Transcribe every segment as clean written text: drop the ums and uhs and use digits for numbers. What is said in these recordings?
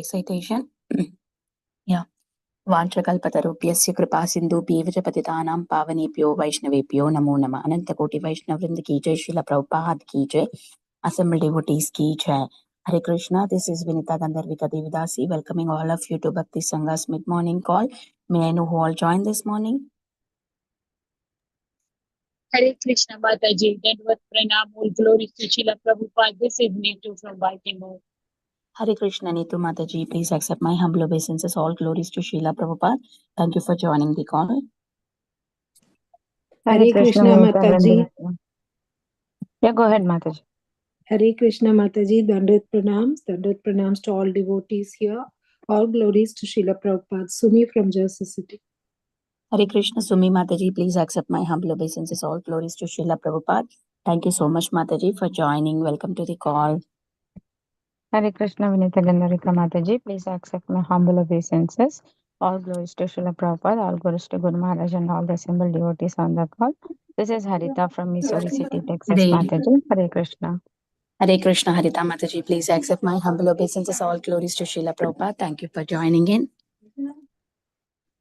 recitation. Yeah. Vanchakalpatarubhyasya kripa sindhubhyev च पतितानां पावनेभ्यो वैष्णवेभ्यो नमो नमः. अनंतकोटि वैष्णव वृंद की जय. श्रील प्रभुपाद की जय. Assembled devotees ki jai. Hare Krishna, this is Vinita Gandharvika Devidasi welcoming all of you to Bhakti Sanga's mid-morning call. May I know who all joined this morning? Hare Krishna Mataji, Dandvat Pranam, all glories to Srila Prabhupada. This is Neetu from Baltimore. Hare Krishna Neetu Mataji, please accept my humble obeisances. All glories to Srila Prabhupada. Thank you for joining the call. Hare Krishna Mataji. Yeah, go ahead, Mataji. Hare Krishna Mataji, Dandat pranams to all devotees here. All glories to Srila Prabhupada. Sumi from Jersey City. Hare Krishna Sumi Mataji, please accept my humble obeisances. All glories to Srila Prabhupada. Thank you so much Mataji for joining. Welcome to the call. Hare Krishna Vinita Gandharvika Mataji, please accept my humble obeisances. All glories to Srila Prabhupada, all glories to Guru Maharaj and all the assembled devotees on the call. This is Harita from Missouri City, Texas, Mataji. Hare Krishna. Hare Krishna Harita Mataji, please accept my humble obeisances. All glories to Srila Prabhupada. Thank you for joining in.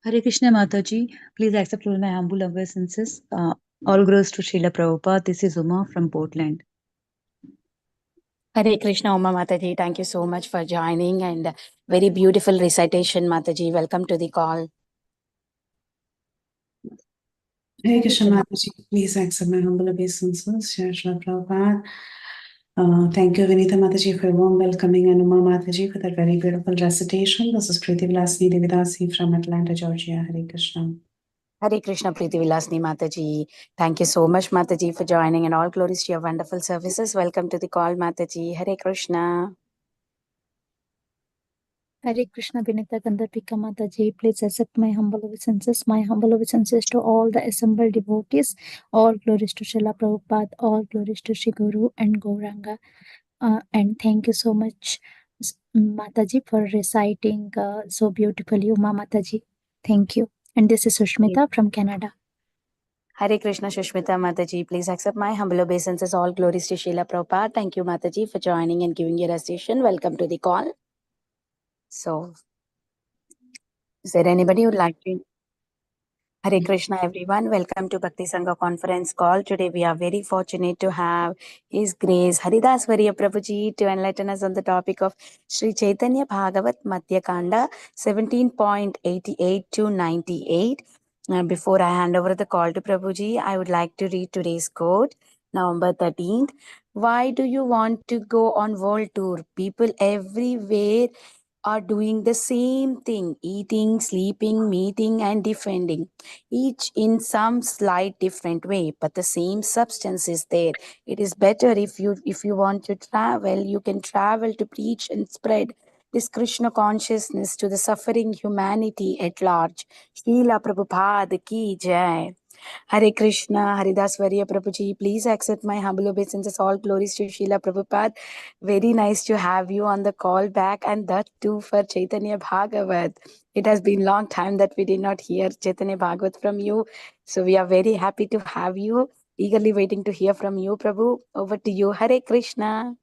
Hare Krishna Mataji, please accept all my humble obeisances. All glories to Srila Prabhupada. This is Uma from Portland. Hare Krishna Uma Mataji, thank you so much for joining and very beautiful recitation Mataji. Welcome to the call. Hare Krishna Mataji, please accept my humble obeisances. Srila Prabhupada. Thank you, Vinita Mataji, for a warm welcoming, and Uma Mataji for that very beautiful recitation. This is Preeti Vilasni Devidasi from Atlanta, Georgia. Hare Krishna. Hare Krishna Preeti Vilasni Mataji. Thank you so much Mataji for joining and all glories to your wonderful services. Welcome to the call Mataji. Hare Krishna. Hare Krishna Vinita Gandharvika Mataji, please accept my humble obeisances. My humble obeisances to all the assembled devotees. All glories to Srila Prabhupada, all glories to Shri Guru and Gauranga. And thank you so much Mataji for reciting so beautifully, Uma Mataji. Thank you. And this is Sushmita from Canada. Hare Krishna Sushmita Mataji, please accept my humble obeisances. All glories to Srila Prabhupada. Thank you Mataji for joining and giving your recitation. Welcome to the call. So, is there anybody who would like to? Hare Krishna everyone. Welcome to Bhakti Sanga conference call. Today we are very fortunate to have His Grace Haridas Varya Prabhuji to enlighten us on the topic of Sri Caitanya Bhagavata Madhya khanda 17.88-98. Before I hand over the call to Prabhuji, I would like to read today's quote. November 13th. Why do you want to go on world tour? People everywhere are doing the same thing, eating, sleeping, meeting and defending, each in some slight different way, but the same substance is there. It is better if you want to travel, you can travel to preach and spread this Krishna consciousness to the suffering humanity at large. Srila Prabhupada ki jai. Hare Krishna, Haridas Varya Prabhuji, please accept my humble obeisances. All glories to Srila Prabhupada. Very nice to have you on the call back, and that too for Caitanya Bhagavat. It has been long time that we did not hear Caitanya Bhagavat from you. So we are very happy to have you. Eagerly waiting to hear from you, Prabhu. Over to you. Hare Krishna.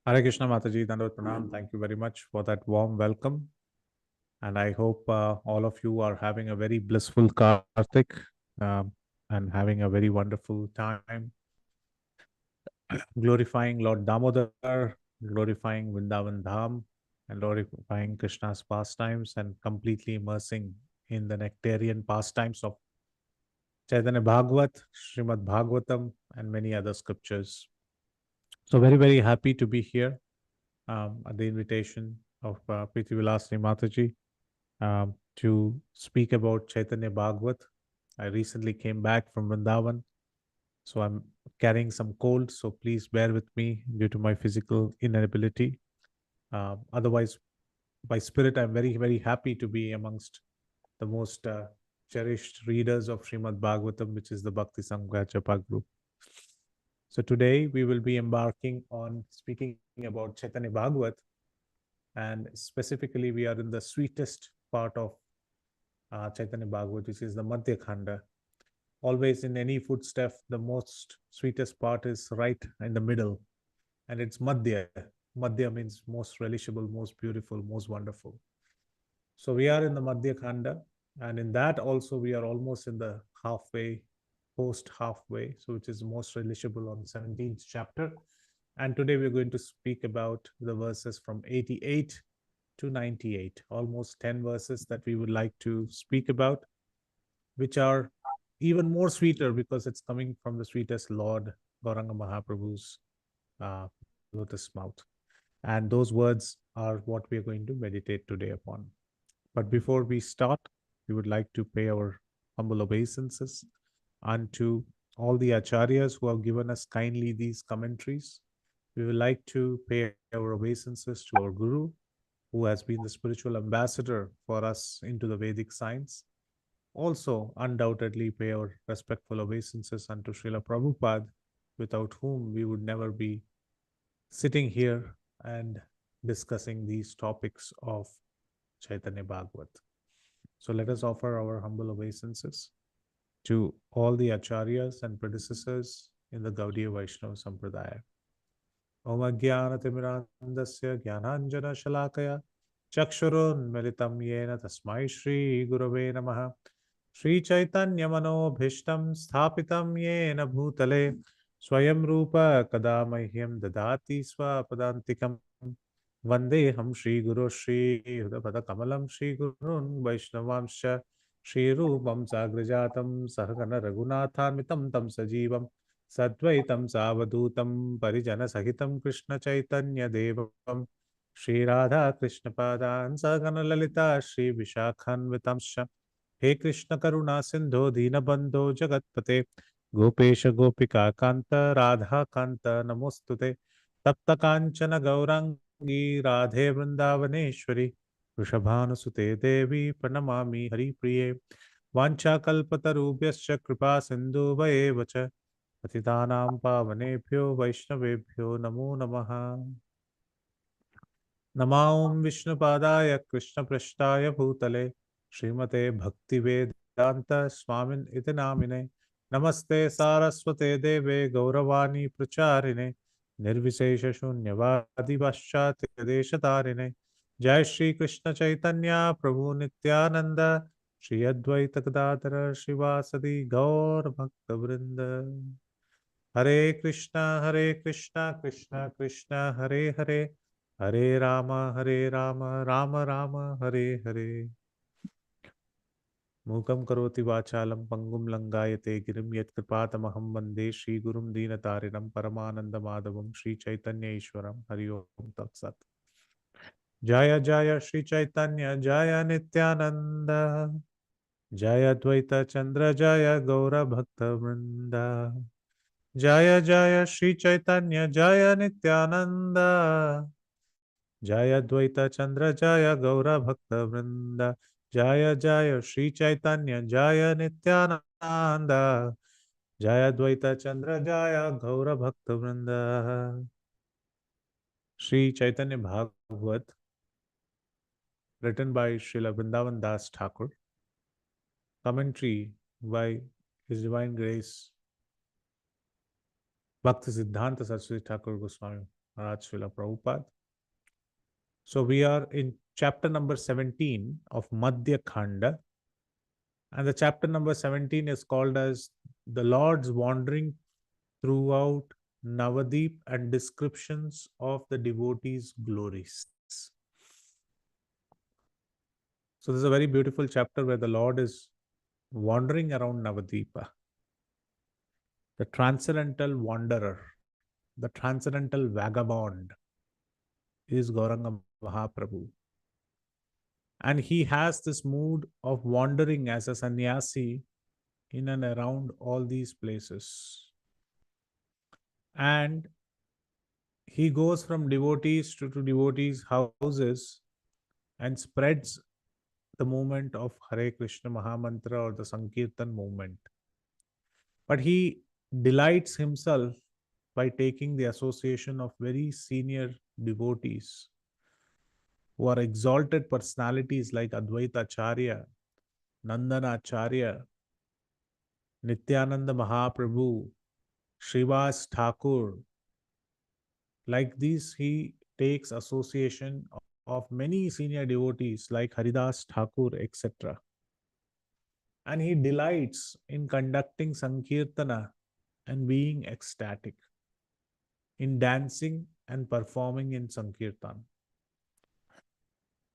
Hare Krishna Mataji, Dandavad Pranam. Thank you very much for that warm welcome. And I hope all of you are having a very blissful Kartik and having a very wonderful time glorifying Lord Damodar, glorifying Vrindavan Dham, and glorifying Krishna's pastimes and completely immersing in the nectarian pastimes of Chaitanya Bhagavat, Srimad Bhagavatam, and many other scriptures. So very, very happy to be here at the invitation of Preeti Vilasni Mataji to speak about Chaitanya Bhagavat. I recently came back from Vrindavan, so I'm carrying some cold, so please bear with me due to my physical inability. Otherwise, by spirit, I'm very, very happy to be amongst the most cherished readers of Srimad Bhagavatam, which is the Bhakti Sanga Japa Group. So today we will be embarking on speaking about Chaitanya Bhagavat, and specifically we are in the sweetest part of Chaitanya Bhagavat, which is the Madhya khanda. Always in any foodstuff, the most sweetest part is right in the middle, and it's Madhya. Madhya means most relishable, most beautiful, most wonderful. So we are in the Madhya khanda, and in that also we are almost in the halfway, post halfway, so which is most relishable on 17th chapter. And today we're going to speak about the verses from 88 to 98, almost 10 verses that we would like to speak about, which are even more sweeter because it's coming from the sweetest Lord Gauranga Mahaprabhu's lotus mouth. And those words are what we are going to meditate today upon. But before we start, we would like to pay our humble obeisances unto all the acharyas who have given us kindly these commentaries. We would like to pay our obeisances to our Guru, who has been the spiritual ambassador for us into the Vedic science. Also, undoubtedly, pay our respectful obeisances unto Srila Prabhupada, without whom we would never be sitting here and discussing these topics of Chaitanya Bhagavat. So let us offer our humble obeisances to all the acharyas and predecessors in the Gaudiya Vaishnava Sampradaya. Om Ajnanatimirandasya Jnananjana Chakshurunmilitam Yena Tasmai Shri Gurave Namaha. Shri Chaitanya Manobhishtam Sthapitam Yena Bhutale Swayam Rupa Kada Mahyam Dadati Swapadantikam Vandeham Shri Guru Shri Hudapada Kamalam Shri Gurun Vaishnavamsha Shri Rupam Sagrajatam Sahagana Raghunathanmitam Tam Sajivam Sadvaitam Savadutam Parijana Sahitam Krishna Chaitanya Devam Shri Radha Krishna Padan Sagana Lalita Shri Vishakhan Vitamsha He Krishna Karuna Sindho Deenabandho Jagatpate Gopesha Gopika Kanta Radha Kanta Namostute Tapta Kanchana Gaurangi Radhe Vrindavaneshwari Vrishabhanusute Devi Pranamami Hari Priye Vancha Kalpatarubhyascha Kripa Sindhu Vayevacha पतितानां पावनेभ्यो वैष्णवेभ्यो नमो नमः। नमां विष्णुपादाय कृष्णपृष्ठाय भूतले श्रीमते भक्तिवेदांत स्वामिन इति नामिने नमस्ते सारस्वते देवे गौरवाणी प्रचारिणे निर्विशेष शून्यवादी पाश्चात्य देशतारिणे जय श्री कृष्ण चैतन्य प्रभु नित्यानंद श्री अद्वैत गदाधर श्रीवासदि गौर भक्त वृंद Hare Krishna, Krishna Krishna, Hare Hare, Hare Rama, Rama Rama, Hare Hare. Mukam karoti vachalam pangum langayate girim yat kripatamaham vande Shri Gurum Deenatarinam Paramananda Madhavam Shri Chaitanya Ishwaram Hari Om Tat Sat. Jaya Jaya Shri Chaitanya Jaya Nityananda Jaya Dvaita Chandra Jaya Gaura Bhakta Vrinda Jaya Jaya Shri Chaitanya Jaya Nityananda Jaya Dvaita Chandra Jaya Gaura Bhakta Vrinda Jaya Jaya Shri Chaitanya Jaya Nityananda Jaya Dvaita Chandra Jaya Gaura Bhakta Vrinda. Shri Chaitanya Bhagavat, written by Srila Vrindavan Das Thakur, commentary by His Divine Grace Bhakti Siddhanta Saraswati Thakur Goswami Maharaj Srila Prabhupada. So we are in chapter number 17 of Madhya khanda, and the chapter number 17 is called as the Lord's wandering throughout Navadvip and descriptions of the devotees' glories. So this is a very beautiful chapter where the Lord is wandering around Navadvipa, the transcendental wanderer, the transcendental vagabond is Gauranga Mahaprabhu. And he has this mood of wandering as a sannyasi in and around all these places. And he goes from devotees to devotees' houses and spreads the movement of Hare Krishna Mahamantra or the Sankirtan movement. But he delights himself by taking the association of very senior devotees who are exalted personalities like Adwait Acharya, Nandana Acharya, Nityananda Mahaprabhu, Srivas Thakur. Like these, he takes association of many senior devotees like Haridas Thakur, etc. And he delights in conducting Sankirtana and being ecstatic, in dancing and performing in Sankirtan.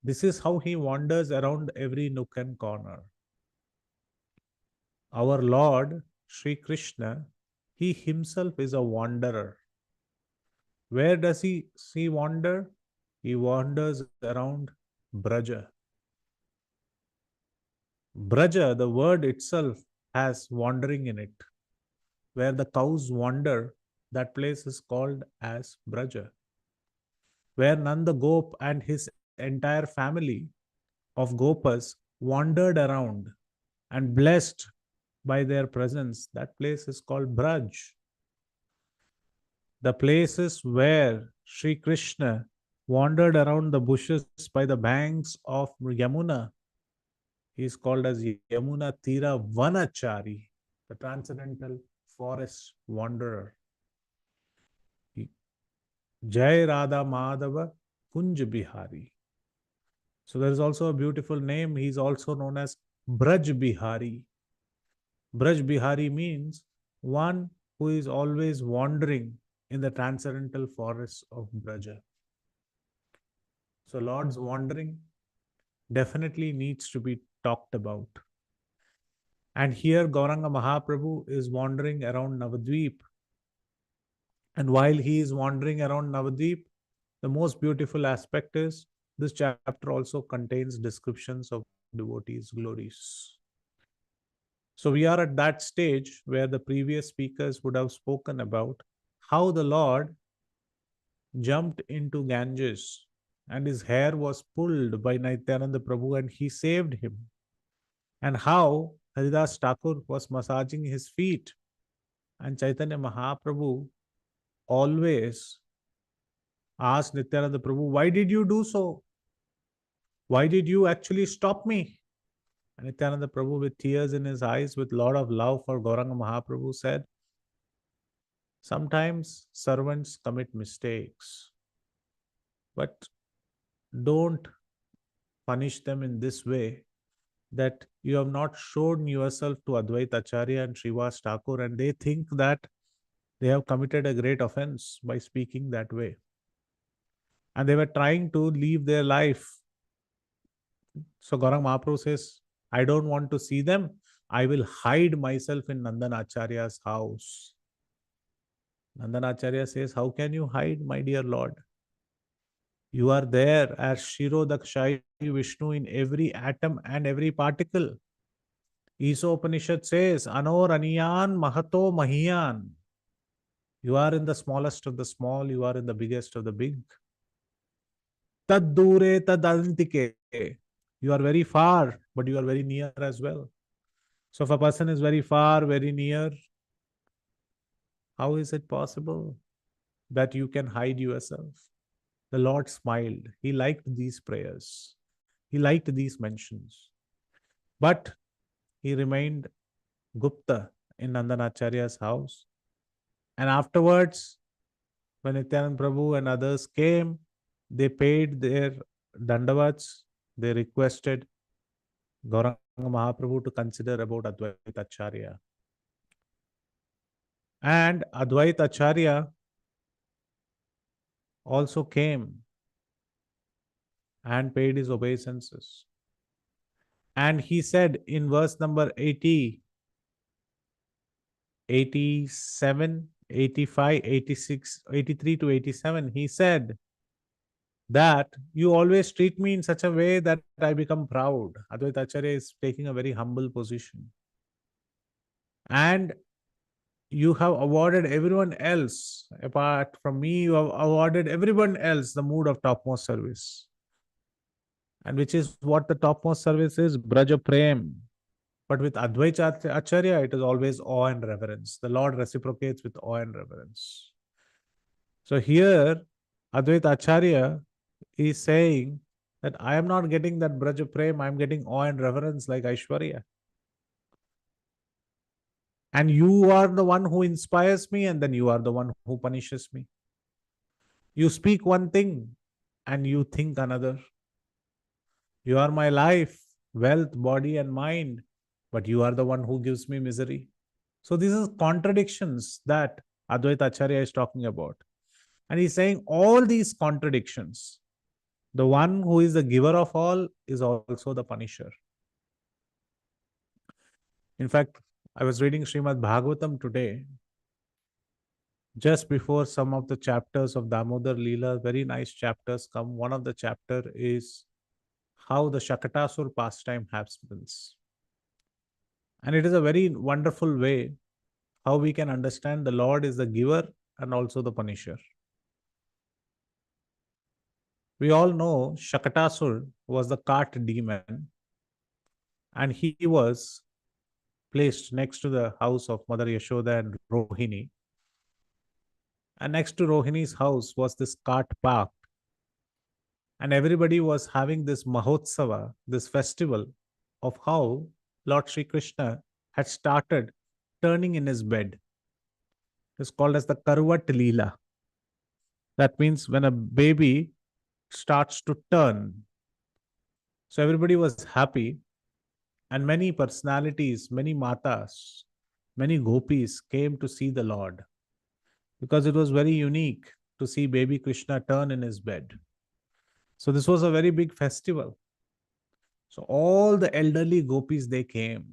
This is how he wanders around every nook and corner. Our Lord, Sri Krishna, he himself is a wanderer. Where does he wander? He wanders around Braja. Braja, the word itself, has wandering in it. Where the cows wander, that place is called as Braja. Where Nanda Gop and his entire family of Gopas wandered around and blessed by their presence, that place is called Braj. The places where Sri Krishna wandered around the bushes by the banks of Yamuna, he is called as Yamuna Tira Vanachari, the transcendental forest wanderer. Jai Radha Madhava Kunj Bihari. So there is also a beautiful name. He is also known as Braj Bihari. Braj Bihari means one who is always wandering in the transcendental forests of Braja. So Lord's wandering definitely needs to be talked about. And here Gauranga Mahaprabhu is wandering around Navadvip. And while he is wandering around Navadvip, the most beautiful aspect is this chapter also contains descriptions of devotees' glories. So we are at that stage where the previous speakers would have spoken about how the Lord jumped into Ganges and his hair was pulled by Nityananda Prabhu and he saved him. And how Haridas Thakur was massaging his feet and Chaitanya Mahaprabhu always asked Nityananda Prabhu, why did you do so? Why did you actually stop me? And Nityananda Prabhu, with tears in his eyes, with a lot of love for Gauranga Mahaprabhu, said, sometimes servants commit mistakes, but don't punish them in this way that you have not shown yourself to Adwait Acharya and Srivas Thakur, and they think that they have committed a great offense by speaking that way. And they were trying to live their life. So Gauranga Mahaprabhu says, I don't want to see them. I will hide myself in Nandan Acharya's house. Nandan Acharya says, how can you hide, my dear Lord? You are there as Shiro Daksha Vishnu in every atom and every particle. Isa Upanishad says, Anor Aniyan Mahato Mahiyan. You are in the smallest of the small, you are in the biggest of the big. Tad dure tad antike. You are very far, but you are very near as well. So if a person is very far, very near, how is it possible that you can hide yourself? The Lord smiled. He liked these prayers. He liked these mentions. But he remained Gupta in Nandanacharya's house. And afterwards, when Nityanand Prabhu and others came, they paid their dandavats. They requested Gauranga Mahaprabhu to consider about Adwait Acharya. And Adwait Acharya also came and paid his obeisances. And he said in verse number 80, 87, 85, 86, 83 to 87, he said that you always treat me in such a way that I become proud. Adwait Acharya is taking a very humble position. And you have awarded everyone else, apart from me, you have awarded everyone else the mood of topmost service. And which is what the topmost service is, Braja Prem. But with Advait Acharya, it is always awe and reverence. The Lord reciprocates with awe and reverence. So here, Advait Acharya is saying that I am not getting that Braja Prem, I am getting awe and reverence like Aishwarya. And you are the one who inspires me, and then you are the one who punishes me. You speak one thing and you think another. You are my life, wealth, body, and mind, but you are the one who gives me misery. So these are contradictions that Adwait Acharya is talking about. And he's saying all these contradictions, the one who is the giver of all is also the punisher. In fact, I was reading Srimad Bhagavatam today. Just before some of the chapters of Damodar Leela, very nice chapters come. One of the chapter is how the Shakatasur pastime happens. And it is a very wonderful way how we can understand the Lord is the giver and also the punisher. We all know Shakatasur was the cart demon, and he was placed next to the house of Mother Yashoda and Rohini. And next to Rohini's house was this cart park. And everybody was having this Mahotsava, this festival of how Lord Sri Krishna had started turning in his bed. It's called as the Karvat Leela. That means when a baby starts to turn. So everybody was happy, and many personalities, many matas, many gopis came to see the Lord because it was very unique to see baby Krishna turn in his bed. So this was a very big festival. So all the elderly gopis, they came,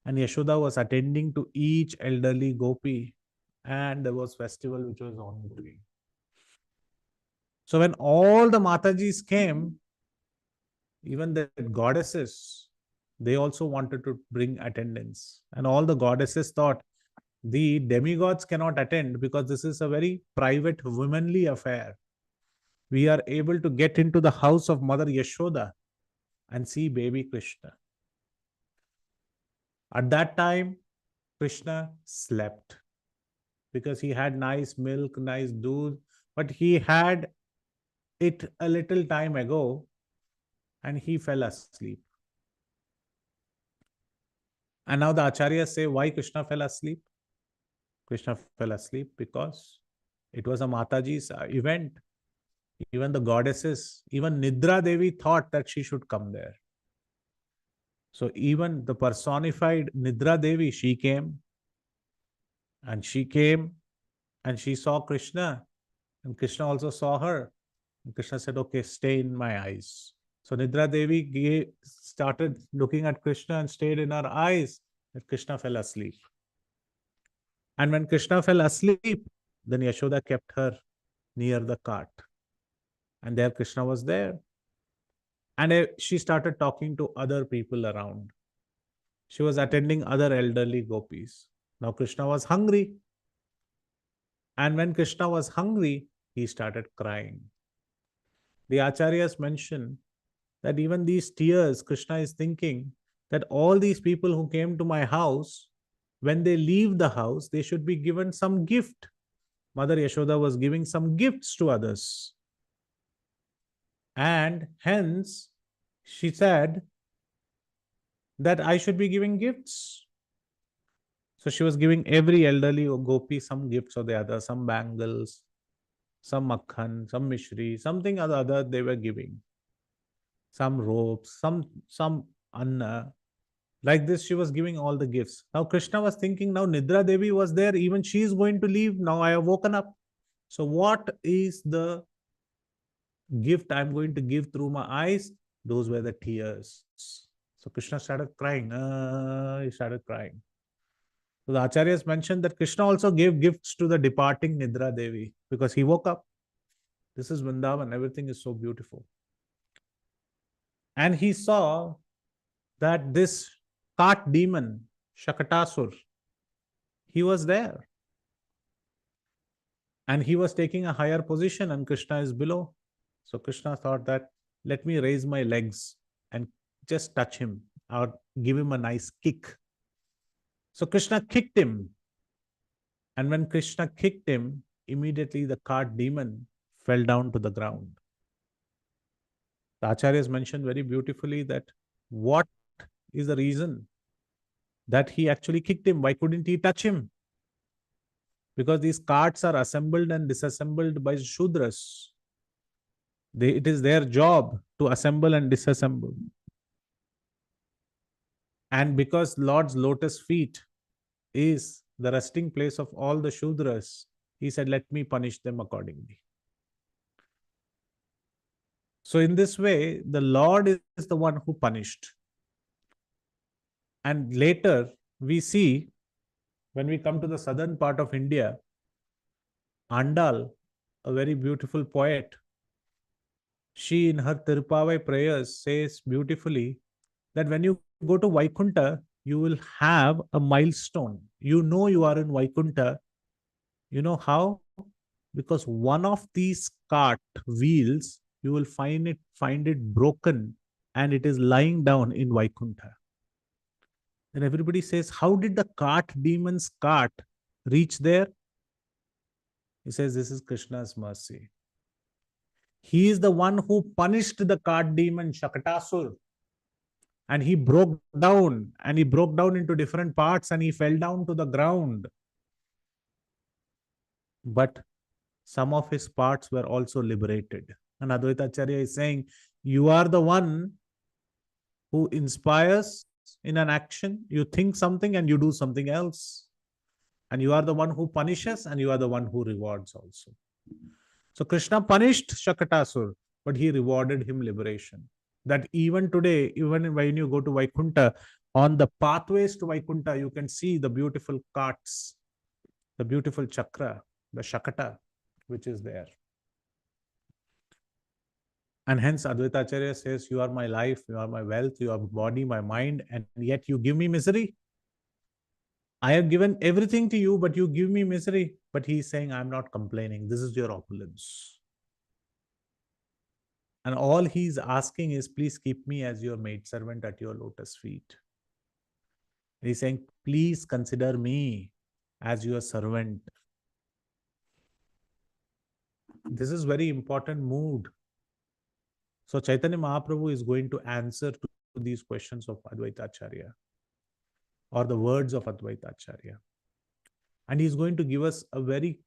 and Yashoda was attending to each elderly gopi, and there was festival which was ongoing. So when all the Matajis came, even the goddesses, they also wanted to bring attendance. And all the goddesses thought the demigods cannot attend because this is a very private, womanly affair. We are able to get into the house of Mother Yashoda and see baby Krishna. At that time, Krishna slept because he had nice milk, nice doodh, but he had it a little time ago and he fell asleep. And now the acharyas say, why Krishna fell asleep? Krishna fell asleep because it was a Mataji's event. Even the goddesses, even Nidra Devi thought that she should come there. So even the personified Nidra Devi, she came and she saw Krishna, and Krishna also saw her. And Krishna said, okay, stay in my eyes. So Nidra Devi started looking at Krishna and stayed in her eyes, and Krishna fell asleep. And when Krishna fell asleep, then Yashoda kept her near the cart. And there Krishna was there. And she started talking to other people around. She was attending other elderly gopis. Now Krishna was hungry. And when Krishna was hungry, he started crying. The acharyas mention that even these tears, Krishna is thinking that all these people who came to my house, when they leave the house, they should be given some gift. Mother Yashoda was giving some gifts to others. And hence, she said that I should be giving gifts. So she was giving every elderly gopi some gifts or the other, some bangles, some makhan, some mishri, something or the other they were giving. Some ropes, some anna. Like this, she was giving all the gifts. Now Krishna was thinking, now Nidra Devi was there, even she is going to leave. Now I have woken up. So what is the gift I'm going to give through my eyes? Those were the tears. So Krishna started crying. He started crying. So the Acharyas mentioned that Krishna also gave gifts to the departing Nidra Devi because he woke up. This is Vrindavan. Everything is so beautiful. And he saw that this cart demon, Shakatasur, he was there. And he was taking a higher position and Krishna is below. So Krishna thought that, let me raise my legs and just touch him or give him a nice kick. So Krishna kicked him. And when Krishna kicked him, immediately the cart demon fell down to the ground. The Acharyas mentioned very beautifully that what is the reason that he actually kicked him? Why couldn't he touch him? because these carts are assembled and disassembled by Shudras. It is their job to assemble and disassemble. And because Lord's lotus feet is the resting place of all the Shudras, he said, let me punish them accordingly. So in this way, the Lord is the one who punished. And later we see, when we come to the southern part of India, Andal, a very beautiful poet, she in her Tirupavai prayers says beautifully that when you go to Vaikunta, you will have a milestone. You know you are in Vaikunta. You know how? Because one of these cart wheels, you will find it broken, and it is lying down in Vaikunta. Then everybody says, how did the cart demon's cart reach there? He says, this is Krishna's mercy. He is the one who punished the cart demon Shakatasur. And he broke down, and he broke down into different parts, and he fell down to the ground. But some of his parts were also liberated. And Adwaita Acharya is saying, you are the one who inspires in an action. You think something and you do something else. And you are the one who punishes, and you are the one who rewards also. So Krishna punished Shakatasur, but he rewarded him liberation. That even today, even when you go to Vaikunta, on the pathways to Vaikunta, you can see the beautiful carts, the beautiful chakra, the Shakata, which is there. And hence Adwaita Acharya says, you are my life, you are my wealth, you are my body, my mind, and yet you give me misery. I have given everything to you, but you give me misery. But he is saying, I'm not complaining. This is your opulence. And all he's asking is, please keep me as your maidservant at your lotus feet. He's saying, please consider me as your servant. This is very important mood. So Chaitanya Mahaprabhu is going to answer to these questions of Adwaita Acharya, or the words of Adwaita Acharya. And he's going to give us a very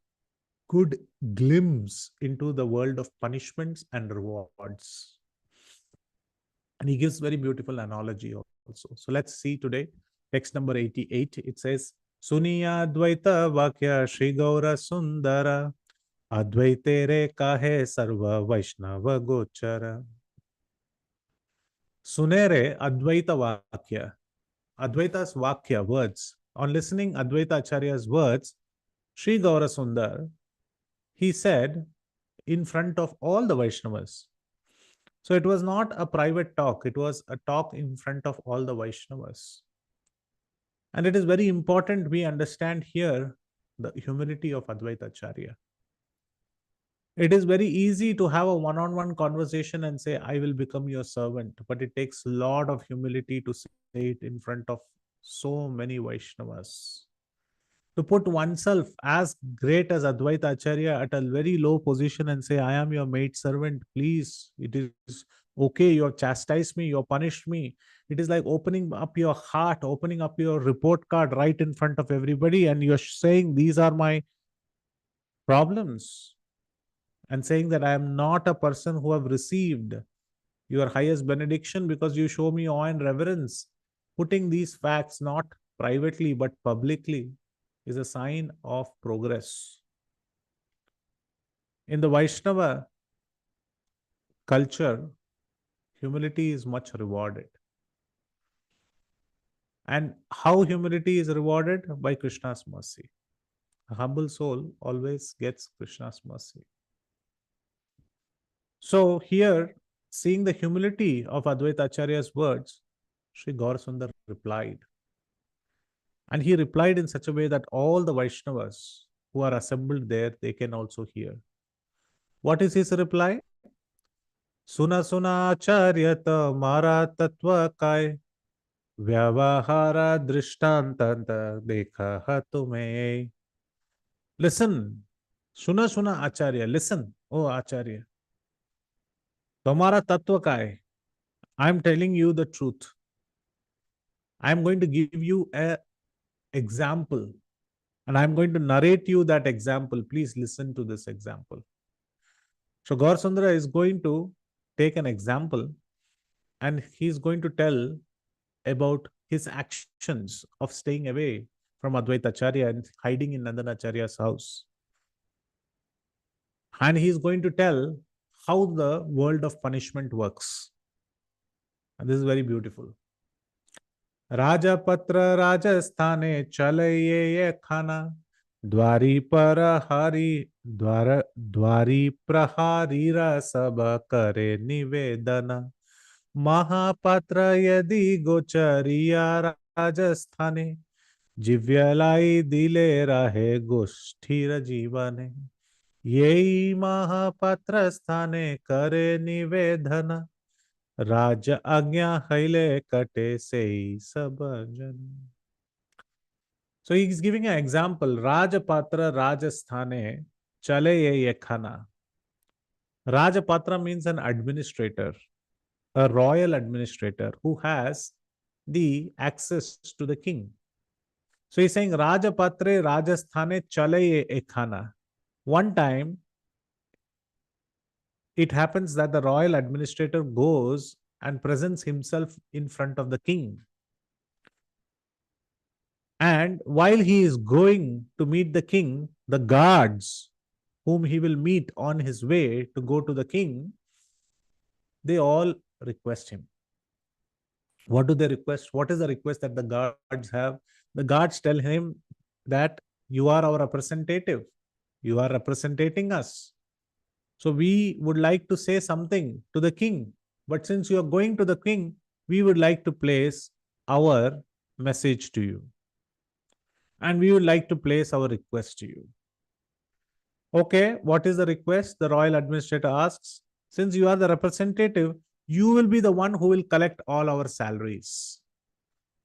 good glimpse into the world of punishments and rewards. And he gives very beautiful analogy also. So let's see today, text number 88. It says, Suniya Advaita Vakya Shri Gaura Sundara Advaite Re Kahe Sarva Vaishnava Gochara. Sunere Advaita Vakya. Advaita's Vakya, words. On listening Advaita Acharya's words, Shri Gaura Sundar, he said in front of all the Vaishnavas. So it was not a private talk, it was a talk in front of all the Vaishnavas. And it is very important we understand here the humility of Advaita Acharya. It is very easy to have a one-on-one conversation and say, I will become your servant. But it takes a lot of humility to say it in front of so many Vaishnavas. To put oneself as great as Advaita Acharya at a very low position and say, I am your maid servant, please. It is okay, you have chastised me, you have punished me. It is like opening up your heart, opening up your report card right in front of everybody, and you're saying, these are my problems. And saying that I am not a person who have received your highest benediction because you show me awe and reverence. Putting these facts not privately but publicly is a sign of progress. In the Vaishnava culture, humility is much rewarded. And how humility is rewarded? By Krishna's mercy. A humble soul always gets Krishna's mercy. So here, seeing the humility of Advaita Acharya's words, Sri Gaurasundar replied. And he replied in such a way that all the Vaishnavas who are assembled there, they can also hear. What is his reply? Suna suna Acharya mara tatva kai vyavahara drishtantanta dekha tumhe. Listen, suna Acharya, listen, oh Acharya. Tomara tatva kai. I am telling you the truth. I am going to give you an example And I'm going to narrate you that example. Please listen to this example. So Gaur Sundara is going to take an example and he's going to tell about his actions of staying away from Adwait Acharya and hiding in Nandan Acharya's house. And he's going to tell how the world of punishment works. And this is very beautiful. Rajapatra Rajasthane chalaye ye khana द्वारी पर हरि द्वारी प्रहारीरा सब करे निवेदन महापात्र यदि गोचरिया राजस्थाने जिव्यलाई दिले रहे गोष्ठीर जीवने यही महापात्र स्थाने करे निवेदन राज आज्ञा हैले कटे से सब जन. So he is giving an example. Rajapatra Rajasthane chale ye khana. Rajapatra means an administrator, a royal administrator who has the access to the king. So he's saying Rajapatre Rajasthane chale ye khana. One time, it happens that the royal administrator goes and presents himself in front of the king. And while he is going to meet the king, the guards whom he will meet on his way to go to the king, they all request him. What do they request? What is the request that the guards have? The guards tell him that you are our representative. You are representing us. So we would like to say something to the king. But since you are going to the king, we would like to place our message to you. And we would like to place our request to you. Okay, what is the request? The royal administrator asks, since you are the representative, you will be the one who will collect all our salaries.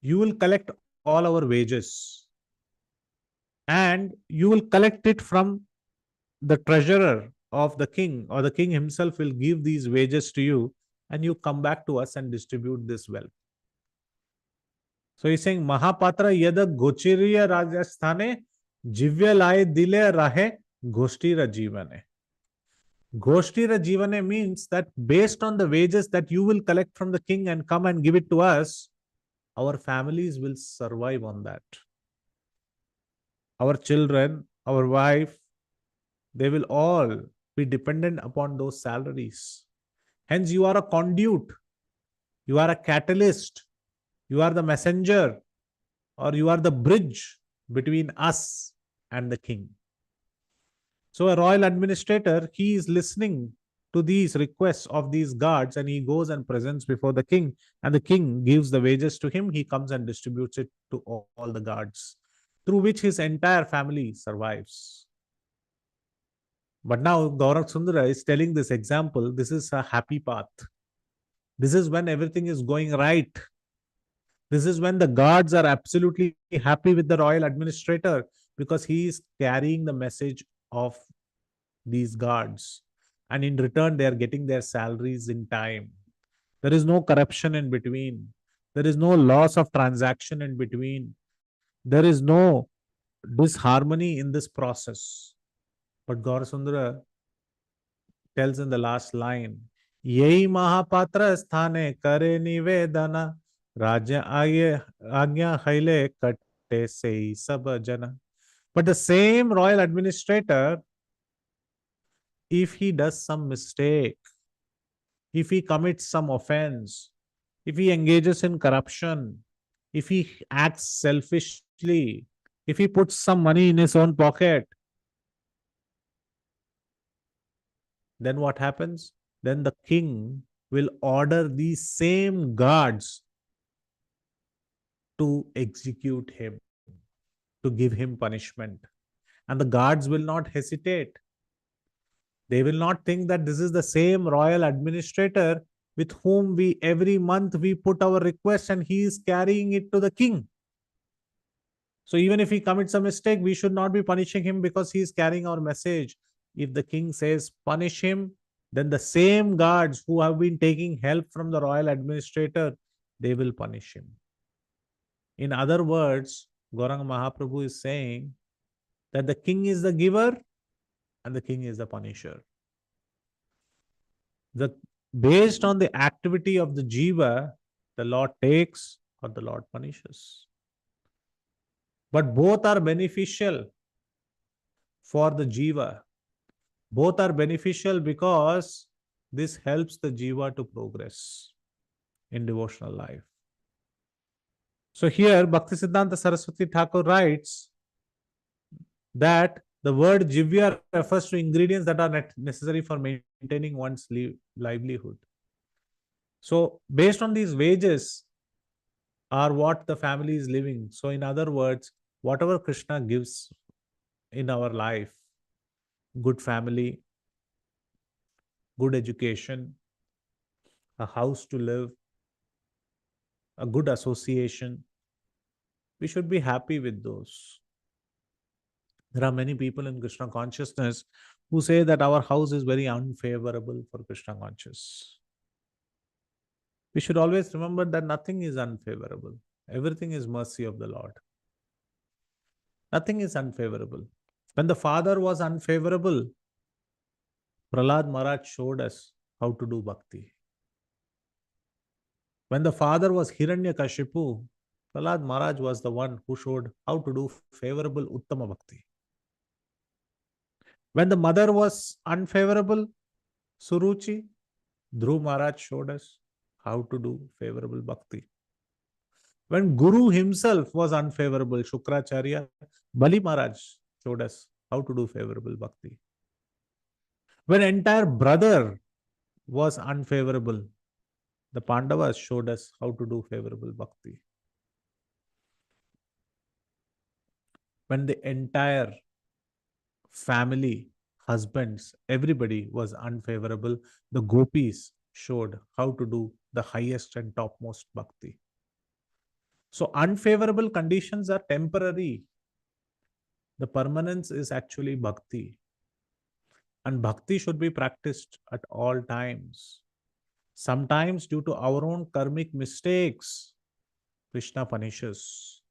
You will collect all our wages. And you will collect it from the treasurer of the king, or the king himself will give these wages to you, and you come back to us and distribute this wealth. So he's saying, Mahapatra yada gochiriya Rajasthane jivya laye dile rahe goshtira jivane. Goshtira jivane means that based on the wages that you will collect from the king and come and give it to us, our families will survive on that. Our children, our wife, they will all be dependent upon those salaries. Hence, you are a conduit. You are a catalyst. You are the messenger, or you are the bridge between us and the king. So a royal administrator, he is listening to these requests of these guards, and he goes and presents before the king, and the king gives the wages to him. He comes and distributes it to all the guards, through which his entire family survives. But now Gauranga Sundara is telling this example. This is a happy path. This is when everything is going right. This is when the guards are absolutely happy with the royal administrator, because he is carrying the message of these guards. And in return, they are getting their salaries in time. There is no corruption in between. There is no loss of transaction in between. There is no disharmony in this process. But Gauranga Sundara tells in the last line, Yehi Mahapatra sthane kare nivedana Raja Agya Haile Katte Sei Sab Jana. But the same royal administrator, if he does some mistake, if he commits some offense, if he engages in corruption, if he acts selfishly, if he puts some money in his own pocket, then what happens? Then the king will order these same guards to execute him, to give him punishment. And the guards will not hesitate. They will not think that this is the same royal administrator with whom we every month we put our request and he is carrying it to the king. So even if he commits a mistake, we should not be punishing him because he is carrying our message. If the king says punish him, then the same guards who have been taking help from the royal administrator, they will punish him. In other words, Gauranga Mahaprabhu is saying that the king is the giver and the king is the punisher. Based on the activity of the jiva, the Lord takes or the Lord punishes. But both are beneficial for the jiva. Both are beneficial because this helps the jiva to progress in devotional life. So here Bhaktisiddhanta Saraswati Thakur writes that the word jivya refers to ingredients that are necessary for maintaining one's livelihood. So based on these wages are what the family is living. So in other words, whatever Krishna gives in our life, good family, good education, a house to live, a good association, we should be happy with those. There are many people in Krishna consciousness who say that our house is very unfavorable for Krishna conscious. We should always remember that nothing is unfavorable. Everything is mercy of the Lord. Nothing is unfavorable. When the father was unfavorable, Prahlad Maharaj showed us how to do bhakti. When the father was Hiranyakashipu, Prahlad Maharaj was the one who showed how to do favorable Uttama bhakti. When the mother was unfavorable, Suruchi, Dhruv Maharaj showed us how to do favorable bhakti. When Guru himself was unfavorable, Shukracharya, Bali Maharaj showed us how to do favorable bhakti. When entire brother was unfavorable, the Pandavas showed us how to do favorable bhakti. When the entire family, husbands, everybody was unfavorable, the gopis showed how to do the highest and topmost bhakti. So unfavorable conditions are temporary. The permanence is actually bhakti. And bhakti should be practiced at all times. Sometimes due to our own karmic mistakes, Krishna punishes.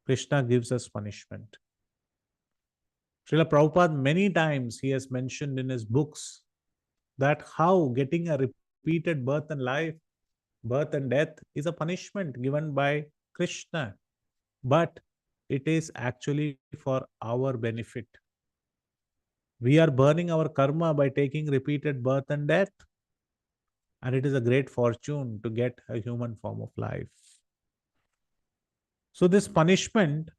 Krishna gives us punishment. Srila Prabhupada, many times he has mentioned in his books that how getting a repeated birth and life, birth and death is a punishment given by Krishna. But it is actually for our benefit. We are burning our karma by taking repeated birth and death. And it is a great fortune to get a human form of life. So this punishment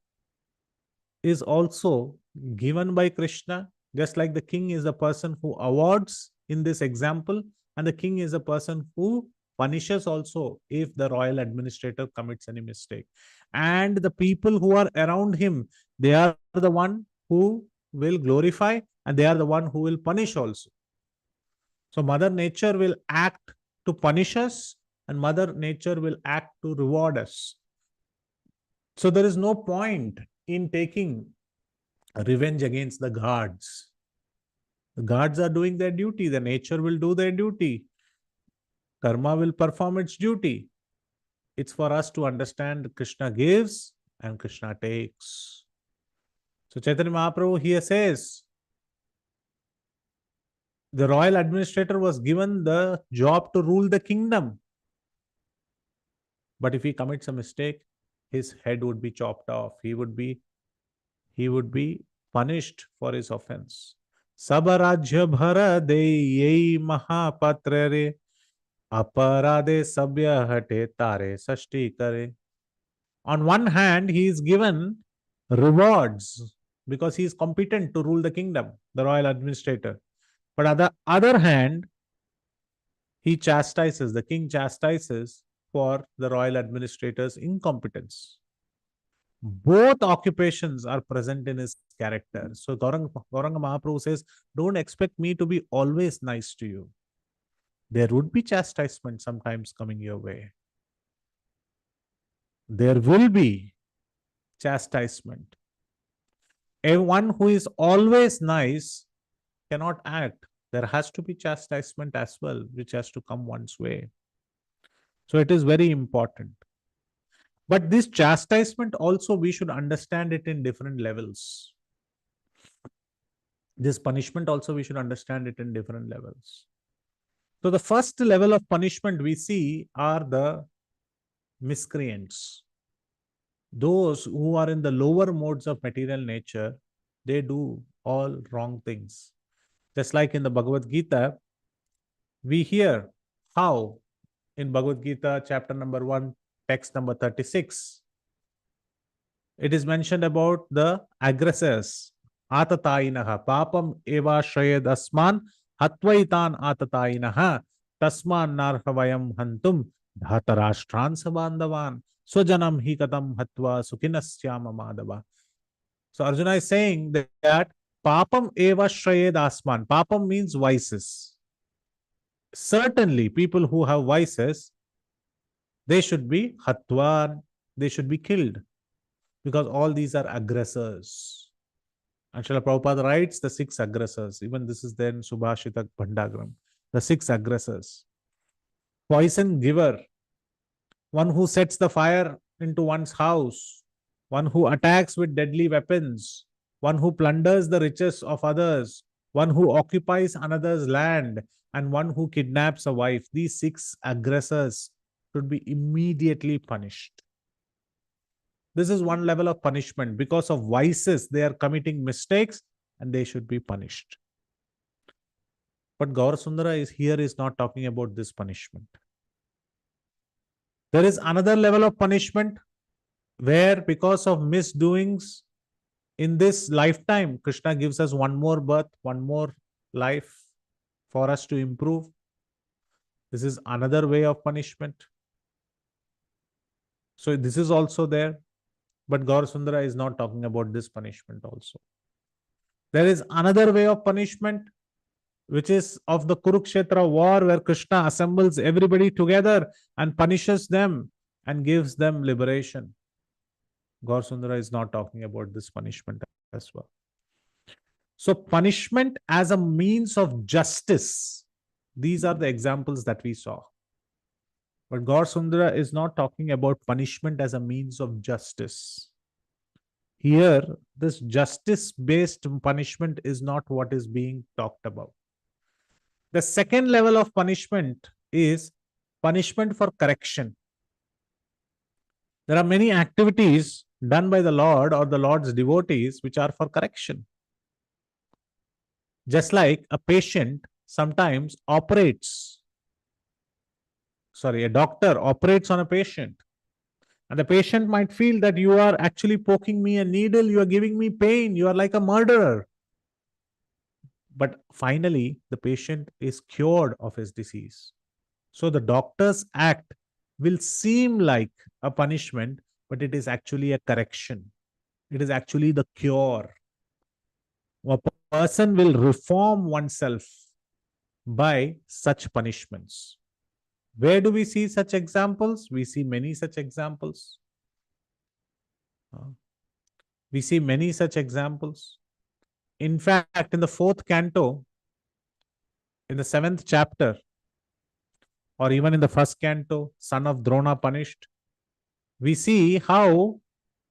is also given by Krishna, just like the king is a person who awards in this example, and the king is a person who punishes also if the royal administrator commits any mistake. And the people who are around him, they are the one who will glorify and they are the one who will punish also. So Mother Nature will act to punish us and Mother Nature will act to reward us. So there is no point in taking revenge against the gods. The gods are doing their duty. The nature will do their duty. Karma will perform its duty. It's for us to understand Krishna gives and Krishna takes. So Chaitanya Mahaprabhu here says, the royal administrator was given the job to rule the kingdom. But if he commits a mistake, his head would be chopped off. He would be punished for his offense. Sabarajya bhara de yei mahapatra re aparade sabya hate tare sashti kare. On one hand, he is given rewards because he is competent to rule the kingdom, the royal administrator. But on the other hand, he chastises, the king chastises for the royal administrator's incompetence. Both occupations are present in his character. So Gauranga Mahaprabhu says, don't expect me to be always nice to you. There would be chastisement sometimes coming your way. There will be chastisement. Everyone who is always nice cannot act. There has to be chastisement as well, which has to come one's way. So it is very important. But this chastisement also, we should understand it in different levels. This punishment also we should understand it in different levels. So the first level of punishment we see are the miscreants. Those who are in the lower modes of material nature, they do all wrong things. Just like in the Bhagavad Gita, we hear how in Bhagavad Gita, chapter number 1, text number 36, it is mentioned about the aggressors. Atatainaha papam eva shayad asman hatvaitan atatainaha tasman narhavayam hantum dhatarashtran sabandhavan swajanam hi katam hatva sukinasyama madhava. So Arjuna is saying that papam eva shrayed asman. Papam means vices. Certainly, people who have vices, they should be hatwan, they should be killed, because all these are aggressors. And Srila Prabhupada writes the 6 aggressors. Even this is there in Subhashita Bhandagram. The 6 aggressors. Poison giver, one who sets the fire into one's house, one who attacks with deadly weapons, one who plunders the riches of others, one who occupies another's land, and one who kidnaps a wife. These 6 aggressors should be immediately punished. This is one level of punishment. Because of vices, they are committing mistakes and they should be punished. But Gaurasundara is not talking about this punishment. There is another level of punishment where, because of misdoings in this lifetime, Krishna gives us one more birth, one more life for us to improve. This is another way of punishment. So this is also there. But Gaurasundara is not talking about this punishment also. There is another way of punishment, which is of the Kurukshetra war, where Krishna assembles everybody together and punishes them and gives them liberation. Gaurasundara is not talking about this punishment as well. So punishment as a means of justice, these are the examples that we saw. But Gaurasundara is not talking about punishment as a means of justice. Here, this justice-based punishment is not what is being talked about. The second level of punishment is punishment for correction. There are many activities done by the Lord or the Lord's devotees which are for correction. Just like a patient sometimes operates, a doctor operates on a patient, and the patient might feel that you are actually poking me a needle, you are giving me pain, you are like a murderer. But finally, the patient is cured of his disease. So the doctor's act will seem like a punishment, but it is actually a correction. It is actually the cure. A person will reform oneself by such punishments. Where do we see such examples? We see many such examples. We see many such examples. In fact, in the 4th canto, in the 7th chapter, or even in the 1st canto, son of Drona punished, we see how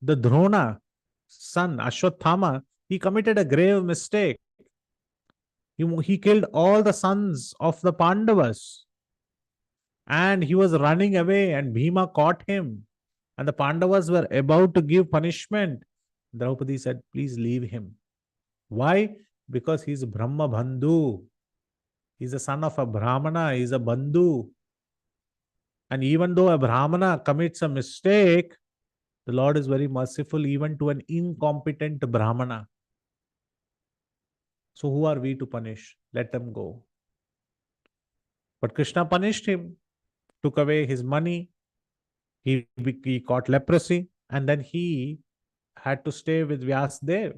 the Drona son, Ashwathama, he committed a grave mistake. He killed all the sons of the Pandavas. And he was running away, and Bhima caught him. And the Pandavas were about to give punishment. Draupadi said, please leave him. Why? Because he's Brahma Bandhu. He's a son of a Brahmana. He's a Bandhu. And even though a Brahmana commits a mistake, the Lord is very merciful even to an incompetent Brahmana. So who are we to punish? Let them go. But Krishna punished him, took away his money, he caught leprosy, and then he had to stay with Vyasdev.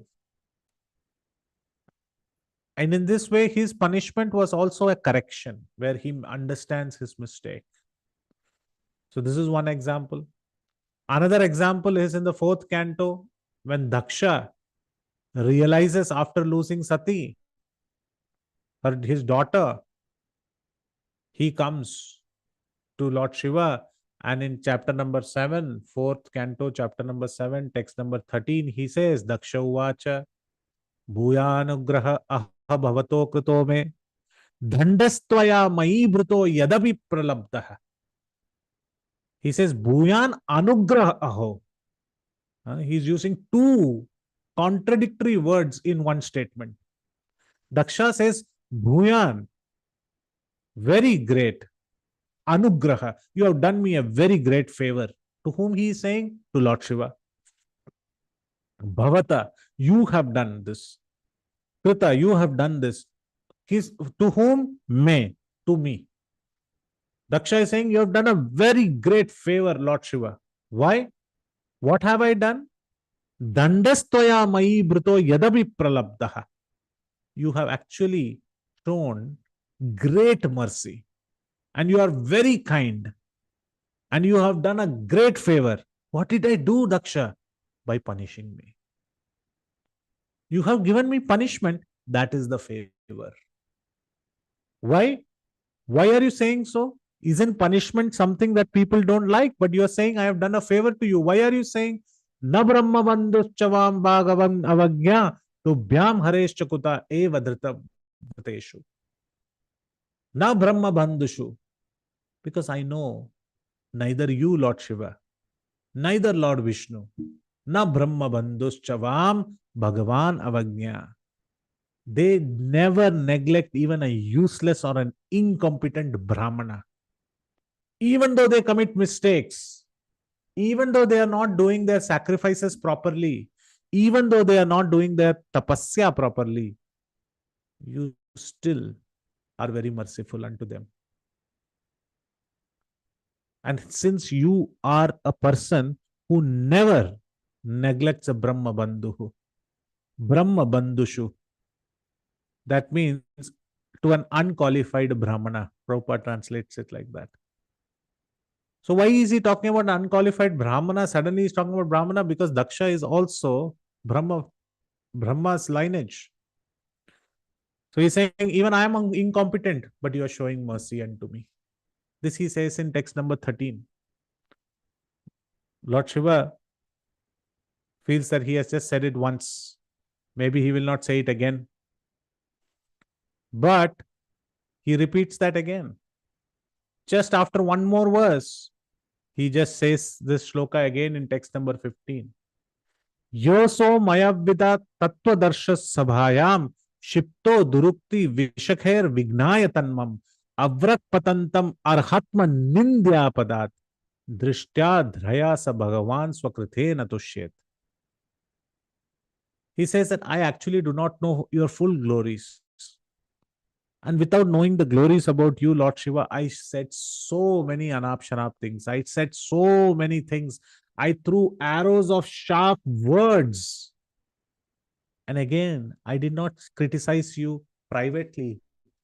And in this way, his punishment was also a correction, where he understands his mistake. So this is one example. Another example is in the 4th canto, when Daksha realizes after losing Sati, his daughter, he comes to Lord Shiva, and in chapter number 7, 4th canto, chapter number 7, text number 13, he says, Daksha Uvacha, Bhuyanugraha aha bhavato krito me dhandastvaya mai bhruto yadapi pralabdha. He says, Bhuyan anugraha aho. He's using two contradictory words in one statement. Daksha says, Bhuyan, very great. Anugraha, you have done me a very great favor. To whom he is saying? To Lord Shiva. Bhavata, you have done this. Krita, you have done this. To whom? Me. To me. Daksha is saying, you have done a very great favor, Lord Shiva. Why? What have I done? Dandastoya mai bruto yadabi pralabdaha. You have actually shown great mercy. And you are very kind. And you have done a great favor. What did I do, Daksha? By punishing me. You have given me punishment. That is the favor. Why? Why are you saying so? Isn't punishment something that people don't like? But you are saying, I have done a favor to you. Why are you saying, Na brahma bandhuschavam bhagavan avagya to bhyam haresh chakuta evadrita bhateshu. Na brahma bandhushu. Because I know neither you, Lord Shiva, neither Lord Vishnu, na brahma bandhuschavam bhagavan avagya. They never neglect even a useless or an incompetent brahmana. Even though they commit mistakes, even though they are not doing their sacrifices properly, even though they are not doing their tapasya properly, you still are very merciful unto them. And since you are a person who never neglects a Brahma Bandhu, Brahma Bandhushu, that means to an unqualified Brahmana. Prabhupada translates it like that. So why is he talking about unqualified Brahmana? Suddenly he's talking about Brahmana because Daksha is also Brahma's lineage. So he's saying, even I am incompetent, but you are showing mercy unto me. This he says in text number 13. Lord Shiva feels that he has just said it once. Maybe he will not say it again. But he repeats that again. Just after one more verse, he just says this shloka again in text number 15. Yoso mayavida tattva darshas sabhayam shipto durukti vishakher vignayatanmam avrat patantam arhatma nindya padat drishtya dhraya sa bhagavan swakrithe natushyet. He says that I actually do not know your full glories. And without knowing the glories about you, Lord Shiva, I said so many anap-shanap things. I said so many things. I threw arrows of sharp words. And again, I did not criticize you privately.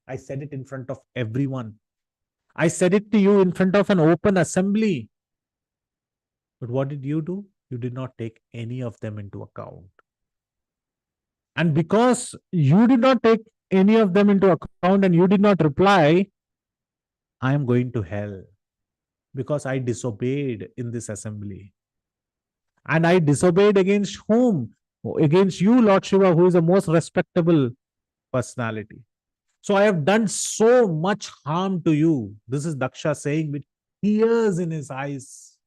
I said it in front of everyone. I said it to you in front of an open assembly. But what did you do? You did not take any of them into account. And because you did not take any of them into account and you did not reply, I am going to hell because I disobeyed in this assembly. And I disobeyed against whom? Against you, Lord Shiva, who is the most respectable personality. So I have done so much harm to you. This is Daksha saying with tears in his eyes.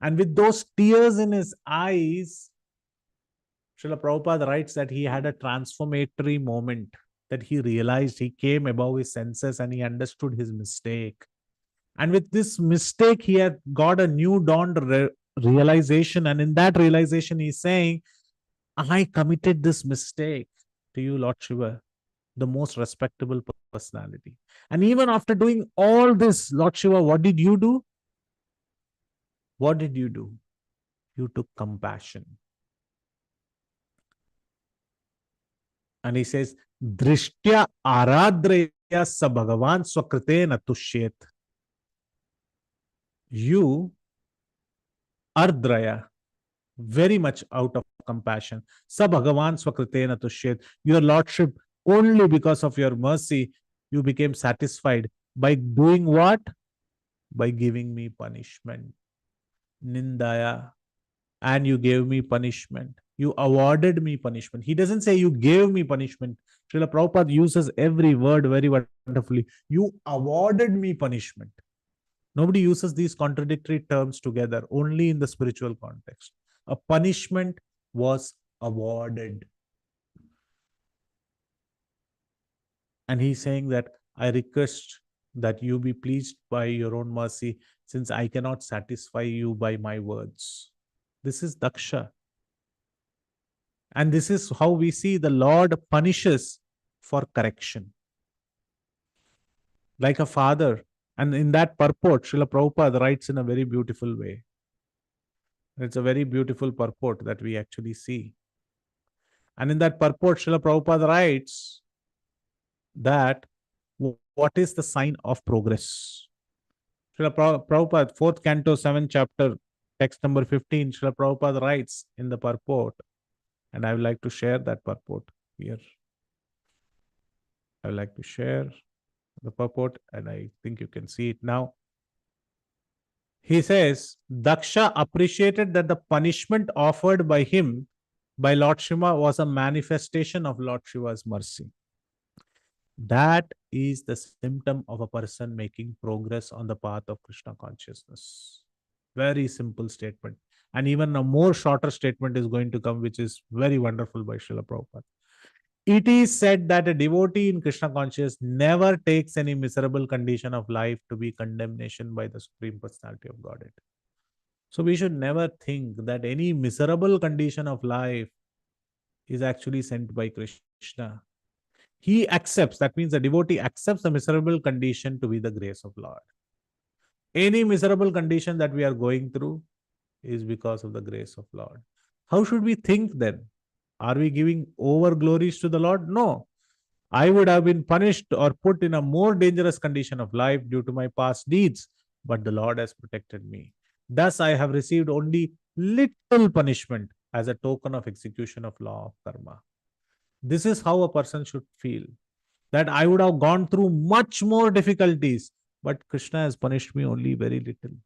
And with those tears in his eyes, Srila Prabhupada writes that he had a transformatory moment, that he realized, he came above his senses and he understood his mistake. And with this mistake, he had got a new dawned realization. And in that realization, he's saying, I committed this mistake to you, Lord Shiva, the most respectable personality. And even after doing all this, Lord Shiva, what did you do? What did you do? You took compassion. And he says, Drishtya aradraya sa bhagavan swakrite natushyet. You, ardraya, very much out of compassion. Sa bhagavan swakrite natushyet. Your Lordship, only because of your mercy, you became satisfied by doing what? By giving me punishment. Nindaya. and you gave me punishment. You awarded me punishment. He doesn't say you gave me punishment. Srila Prabhupada uses every word very wonderfully. You awarded me punishment. Nobody uses these contradictory terms together, only in the spiritual context. A punishment was awarded. And he's saying that I request that you be pleased by your own mercy, since I cannot satisfy you by my words. This is Daksha. And this is how we see the Lord punishes for correction. Like a father. And in that purport, Srila Prabhupada writes in a very beautiful way. It's a very beautiful purport that we actually see. And in that purport, Srila Prabhupada writes that what is the sign of progress? Srila Prabhupada, 4th canto, 7th chapter, text number 15, Srila Prabhupada writes in the purport, and I would like to share that purport here. I would like to share the purport, and I think you can see it now. He says, Daksha appreciated that the punishment offered by him by Lord Shiva was a manifestation of Lord Shiva's mercy. That is the symptom of a person making progress on the path of Krishna consciousness. Very simple statement. And even a more shorter statement is going to come, which is very wonderful by Srila Prabhupada. It is said that a devotee in Krishna consciousness never takes any miserable condition of life to be condemnation by the Supreme Personality of Godhead. So we should never think that any miserable condition of life is actually sent by Krishna. He accepts, that means the devotee accepts the miserable condition to be the grace of Lord. Any miserable condition that we are going through is because of the grace of Lord. How should we think then? Are we giving over glories to the Lord? No. I would have been punished or put in a more dangerous condition of life due to my past deeds, but the Lord has protected me. Thus, I have received only little punishment as a token of execution of law of karma. This is how a person should feel. That I would have gone through much more difficulties, but Krishna has punished me only very little.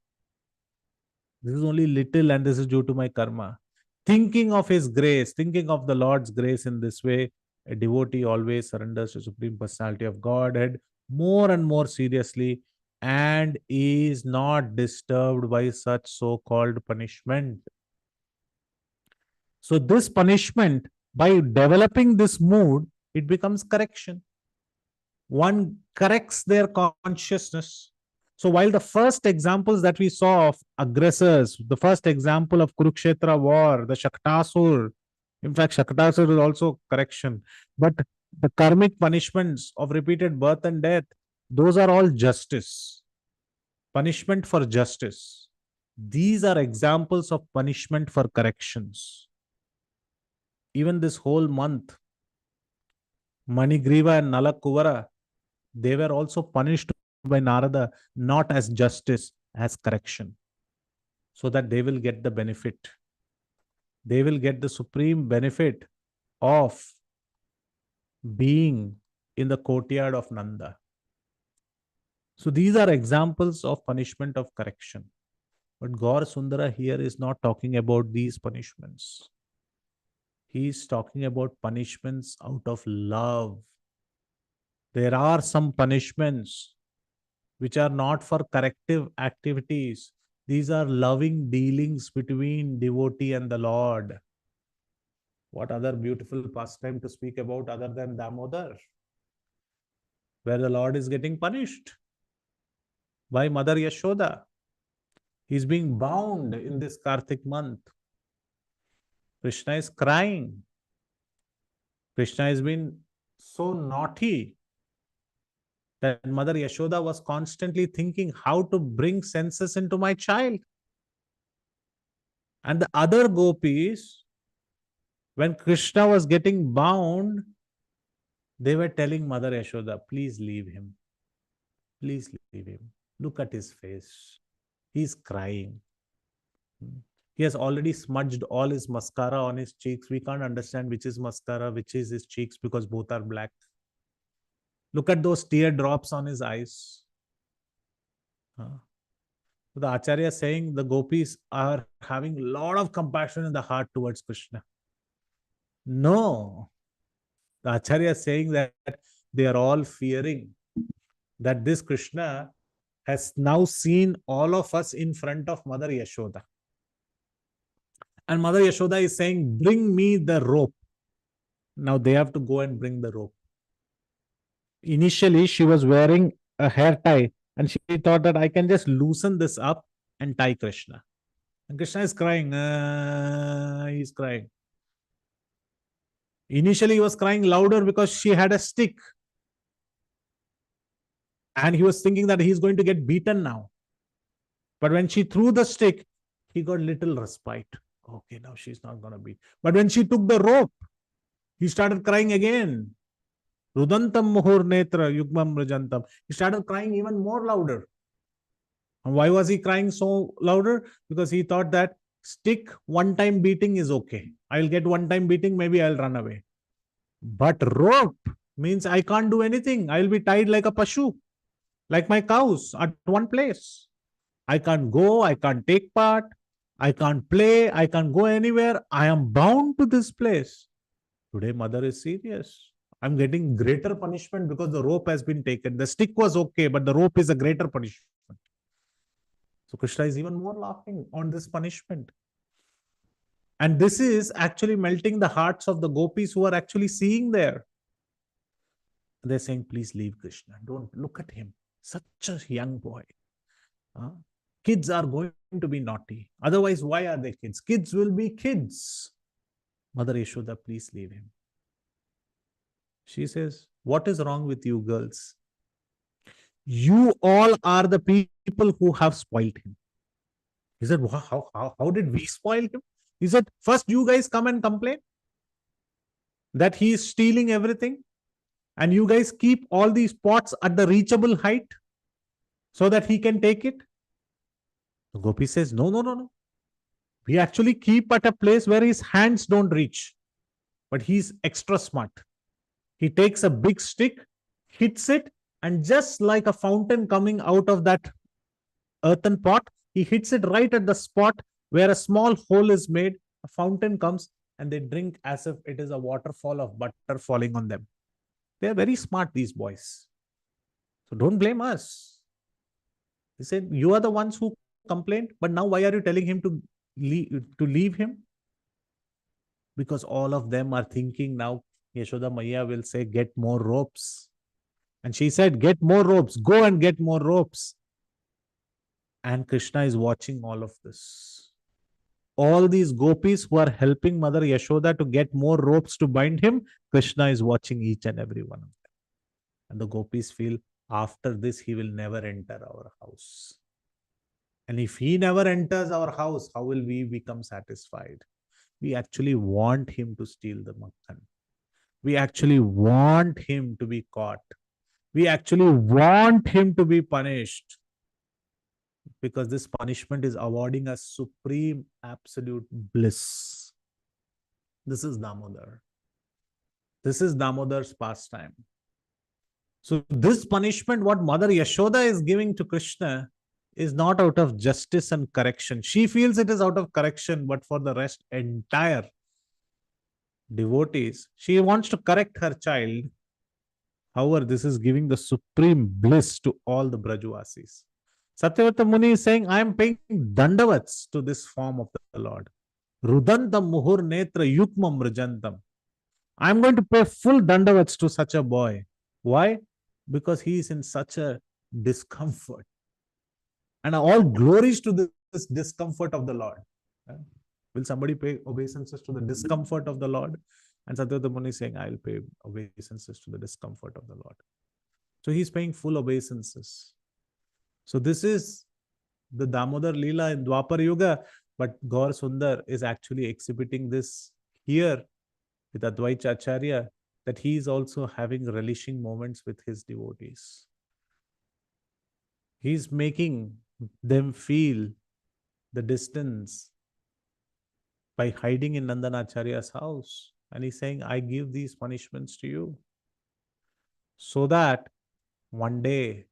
This is only little, and this is due to my karma. Thinking of His grace, thinking of the Lord's grace in this way, a devotee always surrenders to Supreme Personality of Godhead more and more seriously and is not disturbed by such so-called punishment. So this punishment, by developing this mood, it becomes correction. One corrects their consciousness. So while the first examples that we saw of aggressors, the first example of Kurukshetra war, the Shaktasur, in fact, Shaktasur is also correction, but the karmic punishments of repeated birth and death, those are all justice. Punishment for justice. These are examples of punishment for corrections. Even this whole month, Manigriva and Nalakuvara, they were also punished by Narada, not as justice, as correction, so that they will get the benefit. They will get the supreme benefit of being in the courtyard of Nanda. So these are examples of punishment of correction. But Gaur Sundara here is not talking about these punishments. He is talking about punishments out of love. There are some punishments which are not for corrective activities. These are loving dealings between devotee and the Lord. What other beautiful pastime to speak about other than Damodar, where the Lord is getting punished by Mother Yashoda. He's being bound in this Kartik month. Krishna is crying. Krishna has been so naughty that Mother Yashoda was constantly thinking how to bring senses into my child. And the other gopis, when Krishna was getting bound, they were telling Mother Yashoda, please leave him. Please leave him. Look at his face. He's crying. He has already smudged all his mascara on his cheeks. We can't understand which is mascara, which is his cheeks, because both are black. Look at those teardrops on his eyes. So the Acharya is saying the gopis are having a lot of compassion in the heart towards Krishna. No. The Acharya is saying that they are all fearing that this Krishna has now seen all of us in front of Mother Yashoda. And Mother Yashoda is saying, bring me the rope. Now they have to go and bring the rope. Initially, she was wearing a hair tie and she thought that I can just loosen this up and tie Krishna. And Krishna is crying. He's crying. Initially, he was crying louder because she had a stick. And he was thinking that he's going to get beaten now. But when she threw the stick, he got little respite. Okay, now she's not going to beat. But when she took the rope, he started crying again. Rudantam muhur netra yugmam rajantam. He started crying even more louder. And why was he crying so louder? Because he thought that stick one-time beating is okay. I'll get one-time beating, maybe I'll run away. But rope means I can't do anything. I'll be tied like a pashu, like my cows at one place. I can't go, I can't take part, I can't play, I can't go anywhere. I am bound to this place. Today, mother is serious. I'm getting greater punishment because the rope has been taken. The stick was okay, but the rope is a greater punishment. So Krishna is even more laughing on this punishment. And this is actually melting the hearts of the gopis who are actually seeing there. They're saying, please leave Krishna. Don't look at him. Such a young boy. Kids are going to be naughty. Otherwise, why are they kids? Kids will be kids. Mother Yashoda, please leave him. She says, what is wrong with you girls? You all are the people who have spoiled him. He said, how did we spoil him? He said, first you guys come and complain that he is stealing everything. And you guys keep all these pots at the reachable height so that he can take it. The Gopi says, no. We actually keep at a place where his hands don't reach. But he's extra smart. He takes a big stick, hits it, and just like a fountain coming out of that earthen pot, he hits it right at the spot where a small hole is made. A fountain comes and they drink as if it is a waterfall of butter falling on them. They are very smart, these boys. So don't blame us. He said, you are the ones who complained, but now why are you telling him to leave him? Because all of them are thinking now, Yashoda Maya will say, get more ropes. And she said, get more ropes, go and get more ropes. And Krishna is watching all of this. All these gopis who are helping Mother Yashoda to get more ropes to bind him, Krishna is watching each and every one of them. And the gopis feel, after this, he will never enter our house. And if he never enters our house, how will we become satisfied? We actually want him to steal the makhan. We actually want him to be caught. We actually want him to be punished. Because this punishment is awarding us supreme, absolute bliss. This is Damodar. This is Damodar's pastime. So this punishment, what Mother Yashoda is giving to Krishna, is not out of justice and correction. She feels it is out of correction, but for the rest, entire devotees, she wants to correct her child. However, this is giving the supreme bliss to all the Brajvasis. Satyavata Muni is saying, I am paying dandavats to this form of the Lord. Rudantam muhur netra yukmam rajantam. I am going to pay full dandavats to such a boy. Why? Because he is in such a discomfort. And all glories to this discomfort of the Lord. Will somebody pay obeisances to the discomfort of the Lord? And Satyavata Muni is saying, I will pay obeisances to the discomfort of the Lord. So he's paying full obeisances. So this is the Damodar Leela in Dwapar Yuga, but Gaur Sundar is actually exhibiting this here with Adwait Acharya, that he is also having relishing moments with his devotees. He's making them feel the distance by hiding in Nandanacharya's house. And he's saying, I give these punishments to you so that one day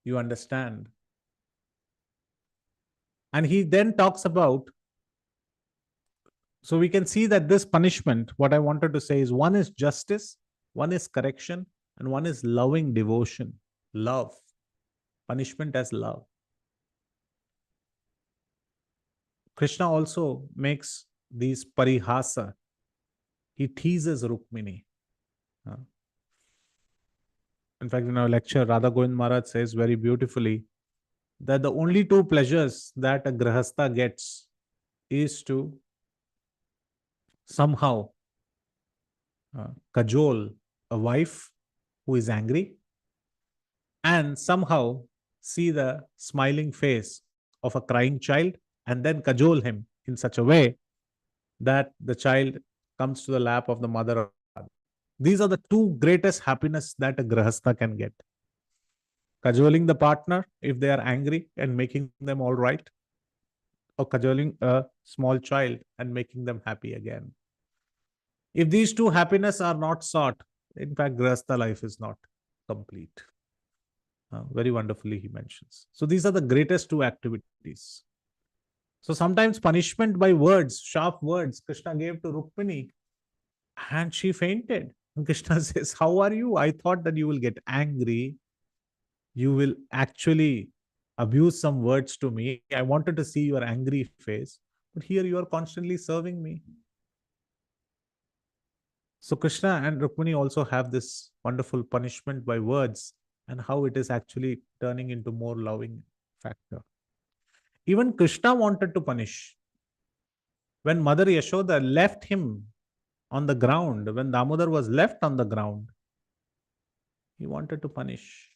you understand And he then talks about, so we can see that this punishment, what I wanted to say is, one is justice, one is correction, and one is loving devotion, love, punishment as love. Krishna also makes these parihasa. He teases Rukmini. In fact, in our lecture, Radha Govind Maharaj says very beautifully that the only two pleasures that a grahastha gets is to somehow cajole a wife who is angry and somehow see the smiling face of a crying child and then cajole him in such a way that the child comes to the lap of the mother or father. These are the two greatest happiness that a grahastha can get. Cajoling the partner if they are angry and making them all right, or cajoling a small child and making them happy again. If these two happiness are not sought, in fact, grahastha life is not complete. Very wonderfully he mentions. So these are the greatest two activities. So sometimes punishment by words, sharp words, Krishna gave to Rukmini and she fainted. And Krishna says, how are you? I thought that you will get angry. You will actually abuse some words to me. I wanted to see your angry face, but here you are constantly serving me. So Krishna and Rukmini also have this wonderful punishment by words and how it is actually turning into more loving factor. Even Krishna wanted to punish. When Mother Yashoda left him on the ground, when Damodar was left on the ground, he wanted to punish.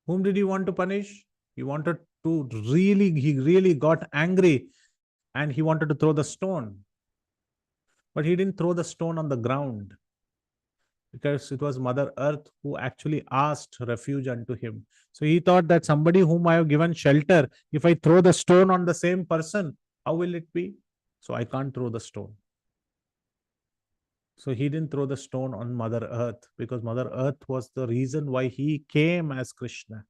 Whom did he want to punish? He wanted to he really got angry and he wanted to throw the stone. But he didn't throw the stone on the ground because it was Mother Earth who actually asked refuge unto him. So he thought that somebody whom I have given shelter, if I throw the stone on the same person, how will it be? So I can't throw the stone. So he didn't throw the stone on Mother Earth because Mother Earth was the reason why he came as Krishna.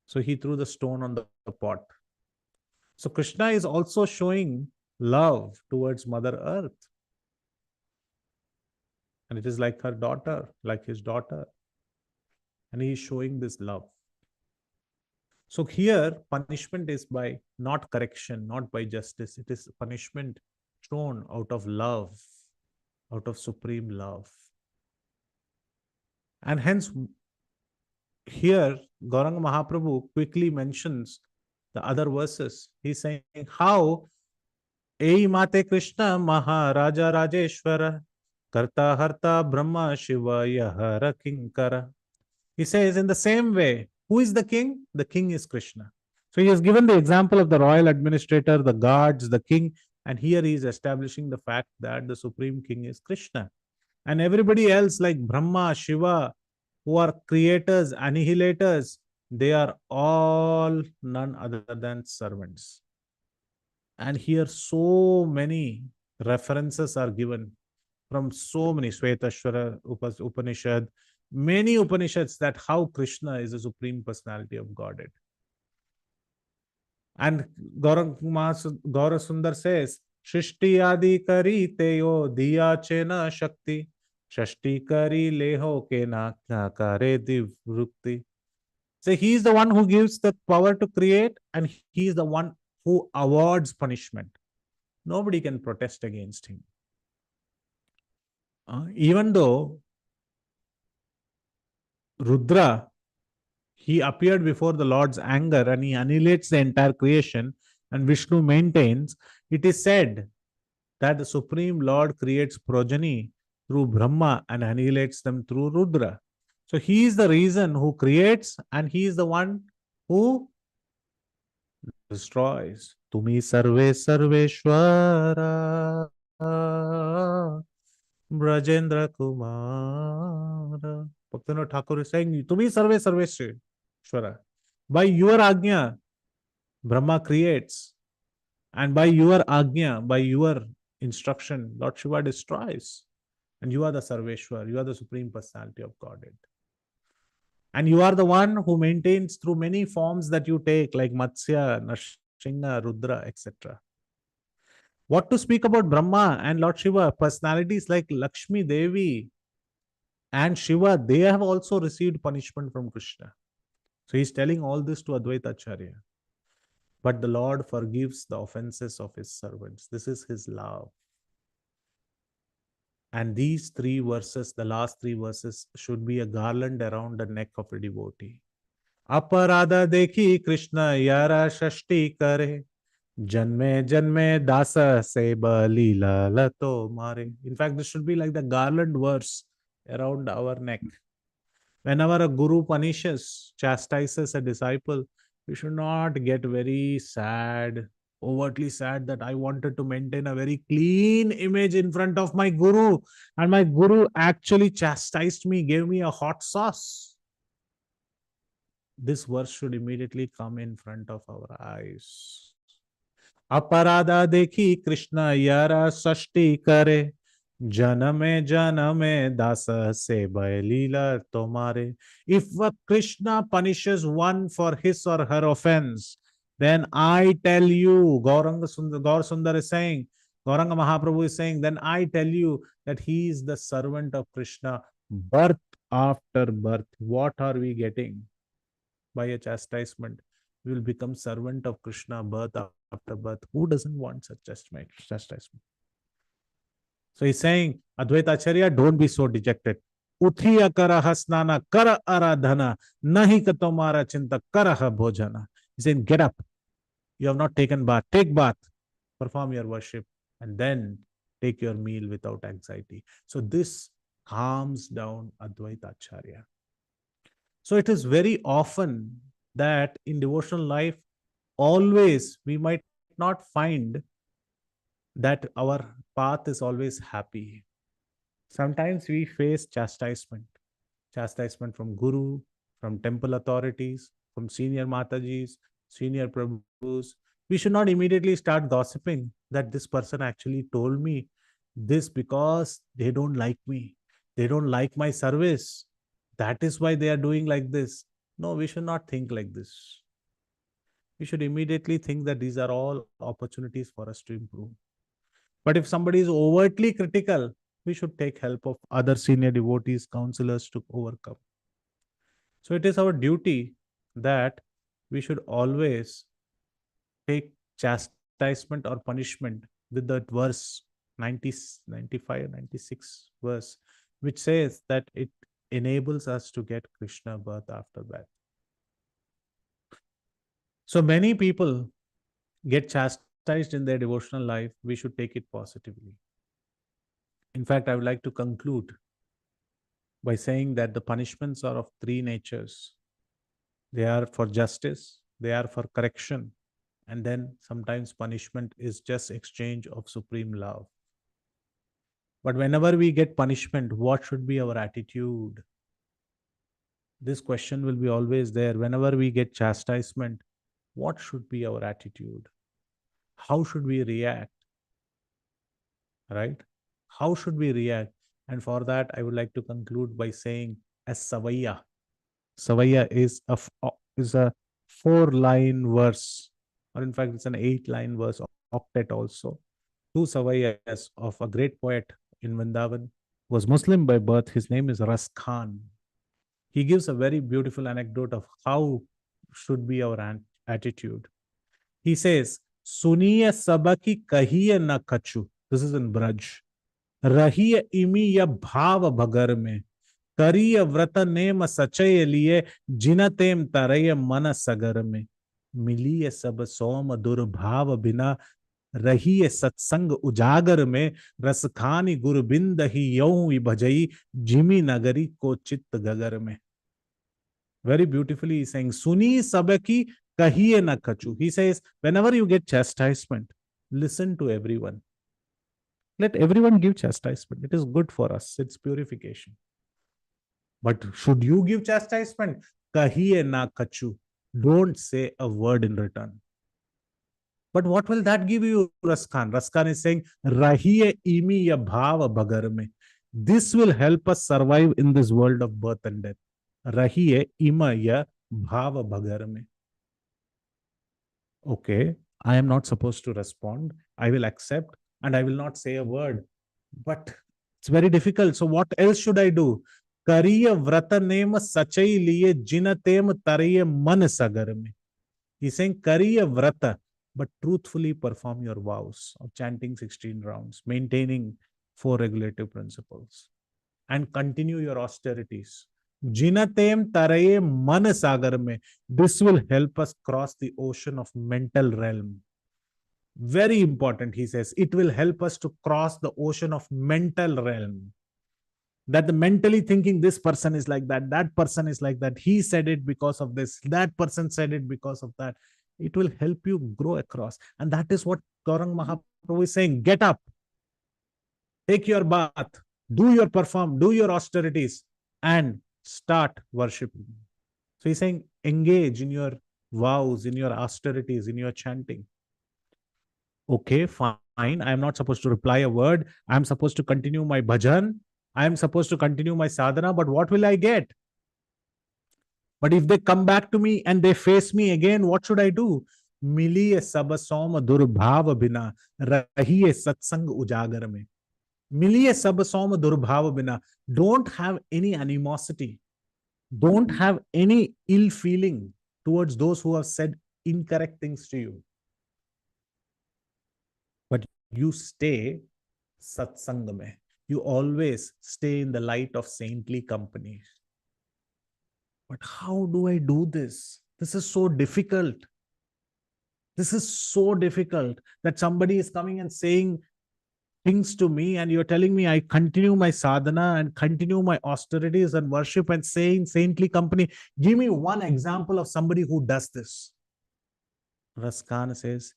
So he threw the stone on the pot. So Krishna is also showing love towards Mother Earth. And it is like her daughter, like his daughter. And he is showing this love. So here, punishment is by not correction, not by justice. It is punishment shown out of love, out of supreme love. And hence, here, Gauranga Mahaprabhu quickly mentions the other verses. He's saying, how Ei Mate Krishna Maharaja Rajeshwara Karta Harta Brahma Shiva Yahara Kinkara. He says, in the same way, who is the king? The king is Krishna. So he has given the example of the royal administrator, the guards, the king, and here he is establishing the fact that the supreme king is Krishna. And everybody else like Brahma, Shiva, who are creators, annihilators, they are all none other than servants. And here so many references are given from so many Svetashwara Upanishad, many Upanishads, that how Krishna is the supreme personality of Godhead. And Gaura Sundar says, Shrishti adi kari teyo diya chena shakti, Shashti kari leho ke na kare divrukti. So he is the one who gives the power to create, and he is the one who awards punishment. Nobody can protest against him. Even though Rudra, he appeared before the Lord's anger and he annihilates the entire creation, and Vishnu maintains, it is said that the Supreme Lord creates progeny through Brahma and annihilates them through Rudra. So he is the reason who creates and he is the one who destroys. Tumi sarve sarveshwara Brajendra Kumara. Bhaktivinoda Thakur is saying, Tumi sarve sarveshwara. By your Agnya, Brahma creates. And by your Agnya, by your instruction, Lord Shiva destroys. And you are the Sarveshwar, you are the Supreme Personality of Godhead. And you are the one who maintains through many forms that you take, like Matsya, Nrsimha, Rudra, etc. What to speak about Brahma and Lord Shiva? Personalities like Lakshmi Devi and Shiva, they have also received punishment from Krishna. So he's telling all this to Advaita Acharya. But the Lord forgives the offenses of his servants. This is his love. And these three verses, the last three verses, should be a garland around the neck of a devotee. Aparada dekhi Krishna yara shashti kare, janme janme dasa se balila lato mare. In fact, this should be like the garland verse around our neck. Whenever a guru punishes, chastises a disciple, we should not get very sad, overtly sad that I wanted to maintain a very clean image in front of my guru, and my guru actually chastised me, gave me a hot sauce. This verse should immediately come in front of our eyes. Aparada dekhi Krishna yara sashti kare, janame janame dasa se lila tomare. If Krishna punishes one for his or her offense, then I tell you, Gauranga Sundar, Gaur Sundar is saying, Gauranga Mahaprabhu is saying, then I tell you that he is the servant of Krishna, birth after birth. What are we getting? By a chastisement, we will become servant of Krishna birth after birth. Who doesn't want such chastisement? So he's saying, Advaita Acharya, don't be so dejected. Uthiya kara hasnana kara aradhana nahi katomara chinta karaha bhojana. He's saying, get up. You have not taken bath. Take bath. Perform your worship. And then take your meal without anxiety. So this calms down Advaita Acharya. So it is very often that in devotional life, always we might not find that our path is always happy. Sometimes we face chastisement from Guru, from temple authorities, from senior Matajis, senior Prabhus. We should not immediately start gossiping that this person actually told me this because they don't like me. They don't like my service. That is why they are doing like this. No, we should not think like this. We should immediately think that these are all opportunities for us to improve. But if somebody is overtly critical, we should take help of other senior devotees, counselors to overcome. So it is our duty that we should always take chastisement or punishment with that verse 90, 95, 96 verse, which says that it enables us to get Krishna birth after birth. So many people get chastised in their devotional life. We should take it positively. In fact, I would like to conclude by saying that the punishments are of three natures. They are for justice, they are for correction, and then sometimes punishment is just exchange of supreme love. But whenever we get punishment, what should be our attitude? This question will be always there. Whenever we get chastisement, what should be our attitude? How should we react? Right? How should we react? And for that, I would like to conclude by saying as Savaya. Savaya is a 4-line verse, or in fact, it's an 8-line verse, octet also. 2 Savayas of a great poet in Vrindavan, who was Muslim by birth. His name is Ras Khan. He gives a very beautiful anecdote of how should be our attitude. He says, Suniya sabaki kahiya na kachu. This is in Braj. Rahiya imi ya bhava bhagar mein. Kariya vrata nema sachaya liye jinatem taraya mana sagar mein. Miliye sab soma durbhava bina रही सत्संग उजागर में रसखानी गुरबिंद ही यऊ भजई Jimmy नगरी को चित्त गगर में. Very beautifully he's saying, Suni sabaki kahiye na kachu. He says, whenever you get chastisement, listen to everyone. Let everyone give chastisement. It is good for us. It's purification. But should you give chastisement? Kahiye na kachu. Don't say a word in return. But what will that give you, Raskan? Raskan is saying, Rahiye imi ya bhava bhagar mein. This will help us survive in this world of birth and death. रहिए इमय bhava bhagar mein. Okay, I am not supposed to respond. I will accept and I will not say a word. But it's very difficult. So what else should I do? Kariya vrata nema sachai liye jinatem tariye man sagar mein. He's saying kariya vrata, but truthfully perform your vows of chanting 16 rounds, maintaining 4 regulative principles, and continue your austerities. Jinatem taraye man sagar mein. This will help us cross the ocean of mental realm. Very important, he says. It will help us to cross the ocean of mental realm. That the mentally thinking this person is like that person is like that, he said it because of this, that person said it because of that. It will help you grow across. And that is what Gauranga Mahaprabhu is saying. Get up, take your bath, do your austerities, and start worshiping. So he's saying, engage in your vows, in your austerities, in your chanting. Okay, fine. I am not supposed to reply a word. I am supposed to continue my bhajan. I am supposed to continue my sadhana, but what will I get? But if they come back to me and they face me again, what should I do? Miliye sabasom durbhav bina, rahiye satsang ujagar mein. Miliye sabasom durbhav bina. Don't have any animosity. Don't have any ill feeling towards those who have said incorrect things to you. But you stay satsang mein. You always stay in the light of saintly company. But how do I do this? This is so difficult. This is so difficult that somebody is coming and saying things to me, and you're telling me I continue my sadhana and continue my austerities and worship and saying saintly company. Give me one example of somebody who does this. Raskan says,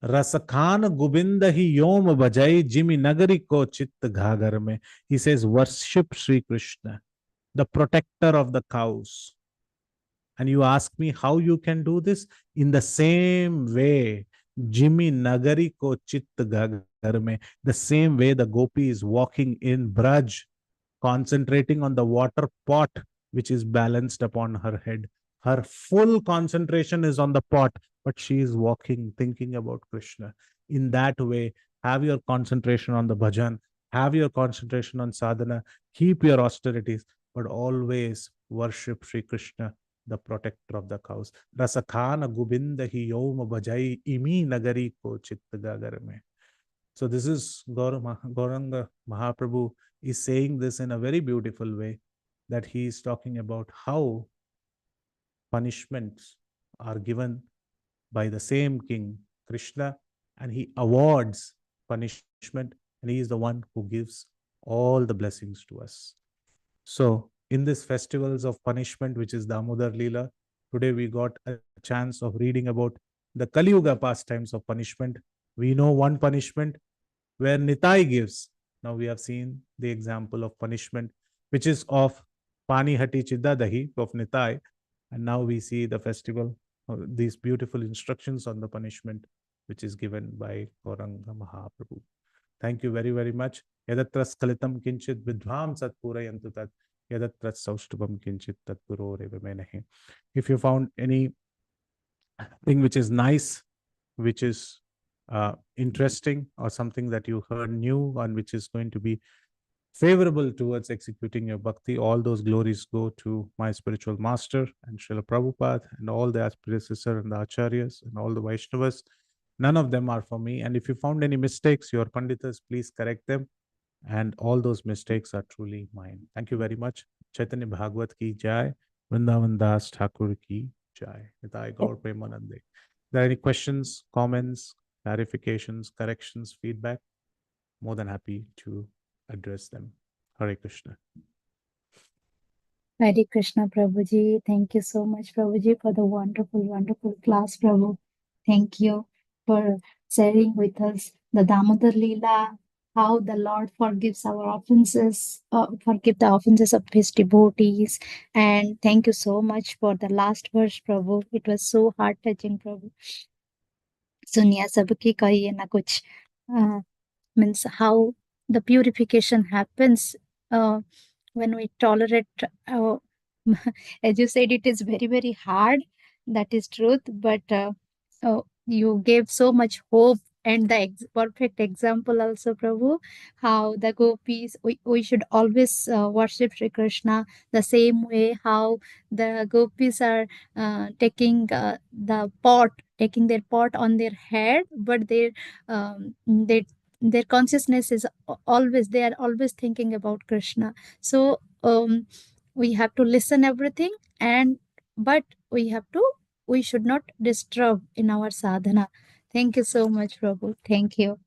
Rasakhan Govinda hi yom bhajai jimi nagari ko chit ghagar mein. He says, worship Sri Krishna, the protector of the cows. And you ask me how you can do this? In the same way, Jimmy Nagari ko chit gagar mein, the same way the gopi is walking in Braj, concentrating on the water pot which is balanced upon her head. Her full concentration is on the pot, but she is walking, thinking about Krishna. In that way, have your concentration on the bhajan, have your concentration on sadhana, keep your austerities, but always worship Sri Krishna, the protector of the cows. Rasakhana Govinda hi yom bhajai imi nagari ko chittagagar mein. So this is Gauranga Mahaprabhu is saying this in a very beautiful way, that he is talking about how punishments are given by the same king, Krishna, and he awards punishment, and he is the one who gives all the blessings to us. So in this festivals of punishment, which is Damodar Leela, today we got a chance of reading about the Kali Yuga pastimes of punishment. We know one punishment where Nitai gives. Now we have seen the example of punishment, which is of Pani Hati Chidda Dahi of Nitai. And now we see the festival, these beautiful instructions on the punishment, which is given by Gauranga Mahaprabhu. Thank you very, very much. Yadatra skalitam kinchit vidhvam satpurayantu tat. Yadatra saushtubam kinchit tatpuro revamenahe. If you found anything which is nice, which is interesting, or something that you heard new and which is going to be favorable towards executing your bhakti, all those glories go to my spiritual master and Srila Prabhupada and all the predecessor and the Acharyas and all the Vaishnavas. None of them are for me. And if you found any mistakes, your Panditas, please correct them. And all those mistakes are truly mine. Thank you very much. Chaitanya Bhagavat ki jai. Vrindavan Das Thakur ki jai. Nitai Gaur Premanande. Are there any questions, comments, clarifications, corrections, feedback? More than happy to address them. Hare Krishna. Hare Krishna, Prabhuji. Thank you so much, Prabhuji, for the wonderful, wonderful class, Prabhu. Thank you for sharing with us the Damodar Leela, how the Lord forgives our offenses, forgive the offenses of his devotees. And thank you so much for the last verse, Prabhu. It was so heart-touching, Prabhu. Sunya sabki kahiye na kuch. Means how the purification happens when we tolerate as you said, it is very, very hard. That is truth. But you gave so much hope and the perfect example also, Prabhu, how the gopis, we should always worship Sri Krishna the same way how the gopis are taking their pot on their head, but they their consciousness is always, they are always thinking about Krishna. So we have to listen everything, and but we should not disturb in our sadhana. Thank you so much, Prabhu. Thank you.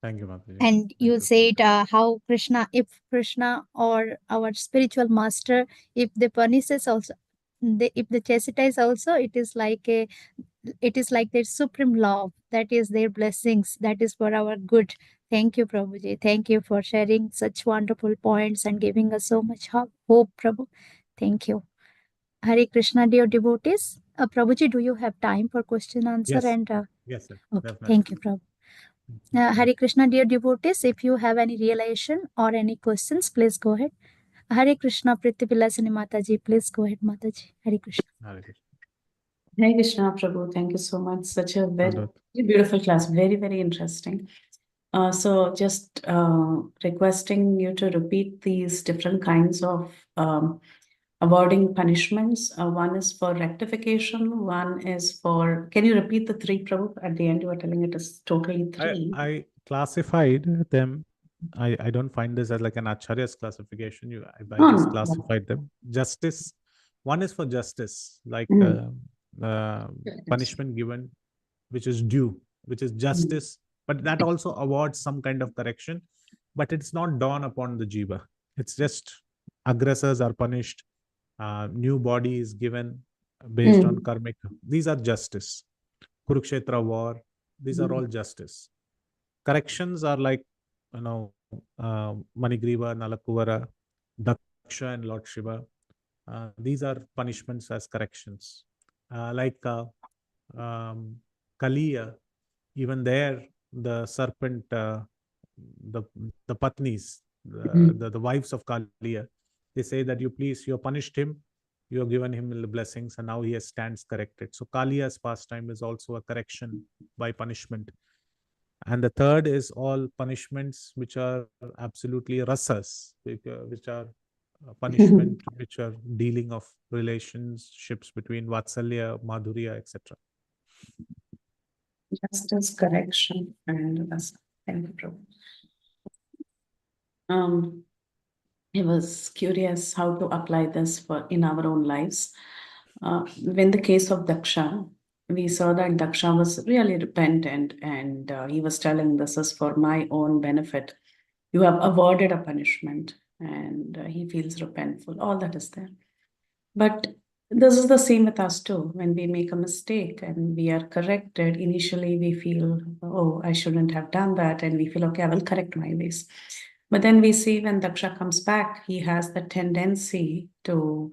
Thank you, Mataji. And Thank you you. said how Krishna, if Krishna or our spiritual master, if they punishes also, if they chastise also, it is like their supreme love. That is their blessings. That is for our good. Thank you, Prabhuji. Thank you for sharing such wonderful points and giving us so much hope, Prabhu. Thank you. Hare Krishna, dear devotees. Prabhuji, do you have time for question answer? Yes. And Yes, sir. okay, Definitely. thank you, Prabhu. Hare Krishna, dear devotees. If you have any realization or any questions, please go ahead. Hare Krishna, Priti Vilasini Mataji. Please go ahead, Mataji. Hare Krishna. Hare Krishna. Hare Krishna, Prabhu. Thank you so much. Such a very Adwait. beautiful class. Very, very interesting. So just requesting you to repeat these different kinds of avoiding punishments. One is for rectification. One is for, can you repeat the three, Prabhu? At the end, you were telling it is totally three. I classified them. I don't find this as like an Acharya's classification. I Oh, just no. classified them. Justice. One is for justice, like punishment given, which is due, which is justice, but that also awards some kind of correction, but it's not dawn upon the jiva. It's just aggressors are punished, new body is given based on karmic. These are justice. Kurukshetra war, these are all justice. Corrections are like, Manigriva, Nalakuvara, Daksha, and Lord Shiva. These are punishments as corrections. Like Kaliya, even there, the serpent, the patnis, the wives of Kaliya, they say that you punished him, you have given him the blessings, and now he stands corrected. So Kaliya's pastime is also a correction by punishment. And the third is all punishments which are absolutely rasas, which are punishment which are dealing of relationships between Vatsalya, Madhurya, etc. Justice, correction, and thank you, Prabhu. I was curious how to apply this in our own lives. In the case of Daksha, we saw that Daksha was really repentant, and he was telling, this is for my own benefit. You have avoided a punishment, and he feels repentful. All that is there. But this is the same with us too. When we make a mistake and we are corrected, initially we feel, oh, I shouldn't have done that. And we feel, okay, I will correct my ways. But then we see when Daksha comes back, he has the tendency to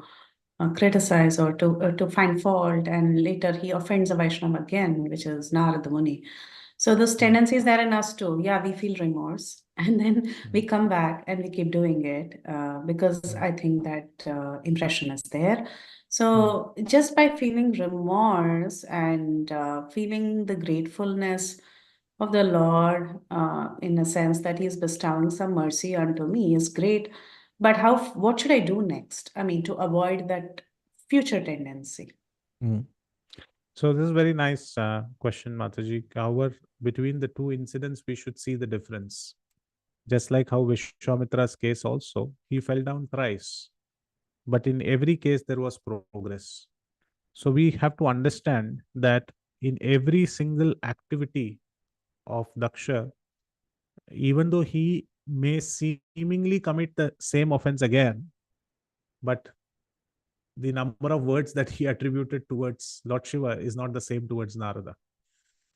criticize or to find fault, and later he offends a Vaishnava again, which is Narada Muni. So this tendency is there in us too. Yeah, we feel remorse, and then we come back and we keep doing it because I think that impression is there. So just by feeling remorse and feeling the gratefulness of the Lord, in a sense that He is bestowing some mercy unto me, is great. But what should I do next? I mean, to avoid that future tendency. So this is very nice question, Mataji. However, between the two incidents, we should see the difference. Just like how Vishwamitra's case also, he fell down thrice. But in every case, there was progress. So we have to understand that in every single activity of Daksha, even though he may seemingly commit the same offense again, but the number of words that he attributed towards Lord Shiva is not the same towards Narada.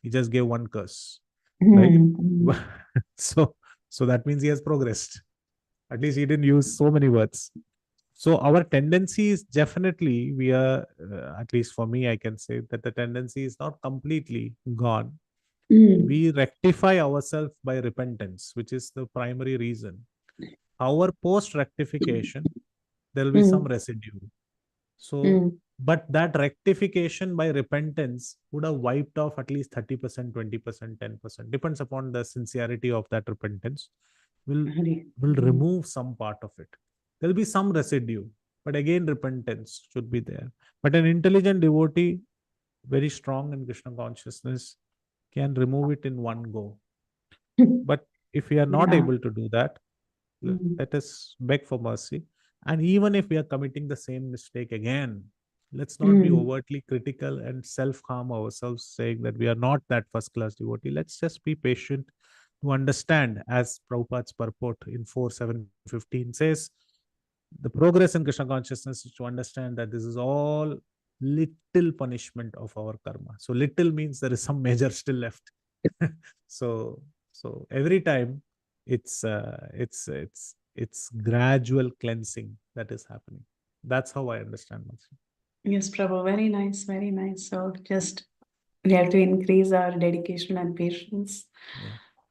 He just gave one curse, right? so that means he has progressed. At least he didn't use so many words. So our tendency is definitely, we are, at least for me, I can say that the tendency is not completely gone. We rectify ourselves by repentance, which is the primary reason. Our post rectification, there will be some residue. So, but that rectification by repentance would have wiped off at least 30%, 20%, 10%, depends upon the sincerity of that repentance, will remove some part of it. There will be some residue, but again, repentance should be there. But an intelligent devotee, very strong in Krishna consciousness, can remove it in one go. But if we are not able to do that, let us beg for mercy. And even if we are committing the same mistake again, let's not be overtly critical and self-harm ourselves, saying that we are not that first-class devotee. Let's just be patient to understand, as Prabhupada's purport in 4.7.15 says, the progress in Krishna consciousness is to understand that this is all little punishment of our karma. So little means there is some measure still left. so every time it's gradual cleansing that is happening. That's how I understand myself. Yes, Prabhu, very nice, very nice. So just we have to increase our dedication and patience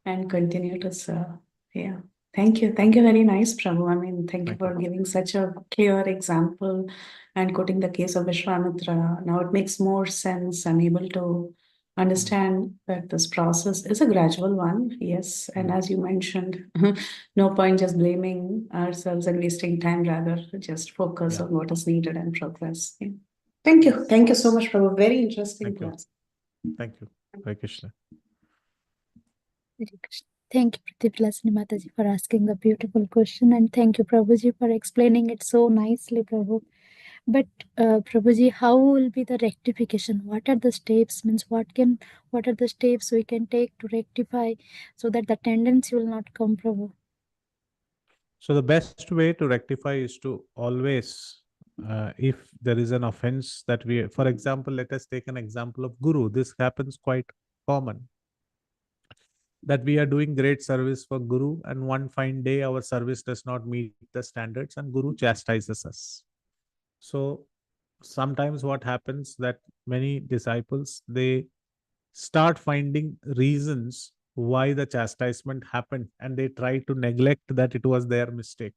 and continue to serve. Yeah. Thank you. Thank you. Very nice, Prabhu. I mean, thank you for giving such a clear example and quoting the case of Vishwamitra. Now it makes more sense. I'm able to understand that this process is a gradual one. Yes. And as you mentioned, no point just blaming ourselves and wasting time, rather just focus on what is needed and progress. Yeah. Thank you. Thank you so much, Prabhu. Very interesting class. Thank you. Hare Krishna. Thank you, Pratiplasini Mataji, for asking the beautiful question, and thank you, Prabhuji, for explaining it so nicely, Prabhu. But Prabhuji, how will be the rectification? What are the steps? What are the steps we can take to rectify so that the tendency will not come, Prabhu? So the best way to rectify is to always, if there is an offense that we, for example, let us take an example of Guru. This happens quite common, that we are doing great service for Guru, and one fine day our service does not meet the standards and Guru chastises us. So sometimes what happens, that many disciples, they start finding reasons why the chastisement happened, and they try to neglect that it was their mistake.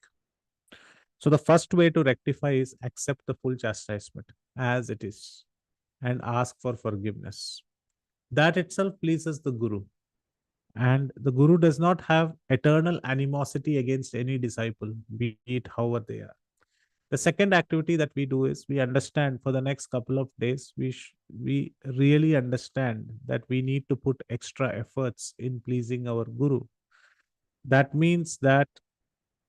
So the first way to rectify is accept the full chastisement as it is and ask for forgiveness. That itself pleases the Guru. And the Guru does not have eternal animosity against any disciple, be it however they are. The second activity that we do is we understand for the next couple of days, we really understand that we need to put extra efforts in pleasing our Guru. That means that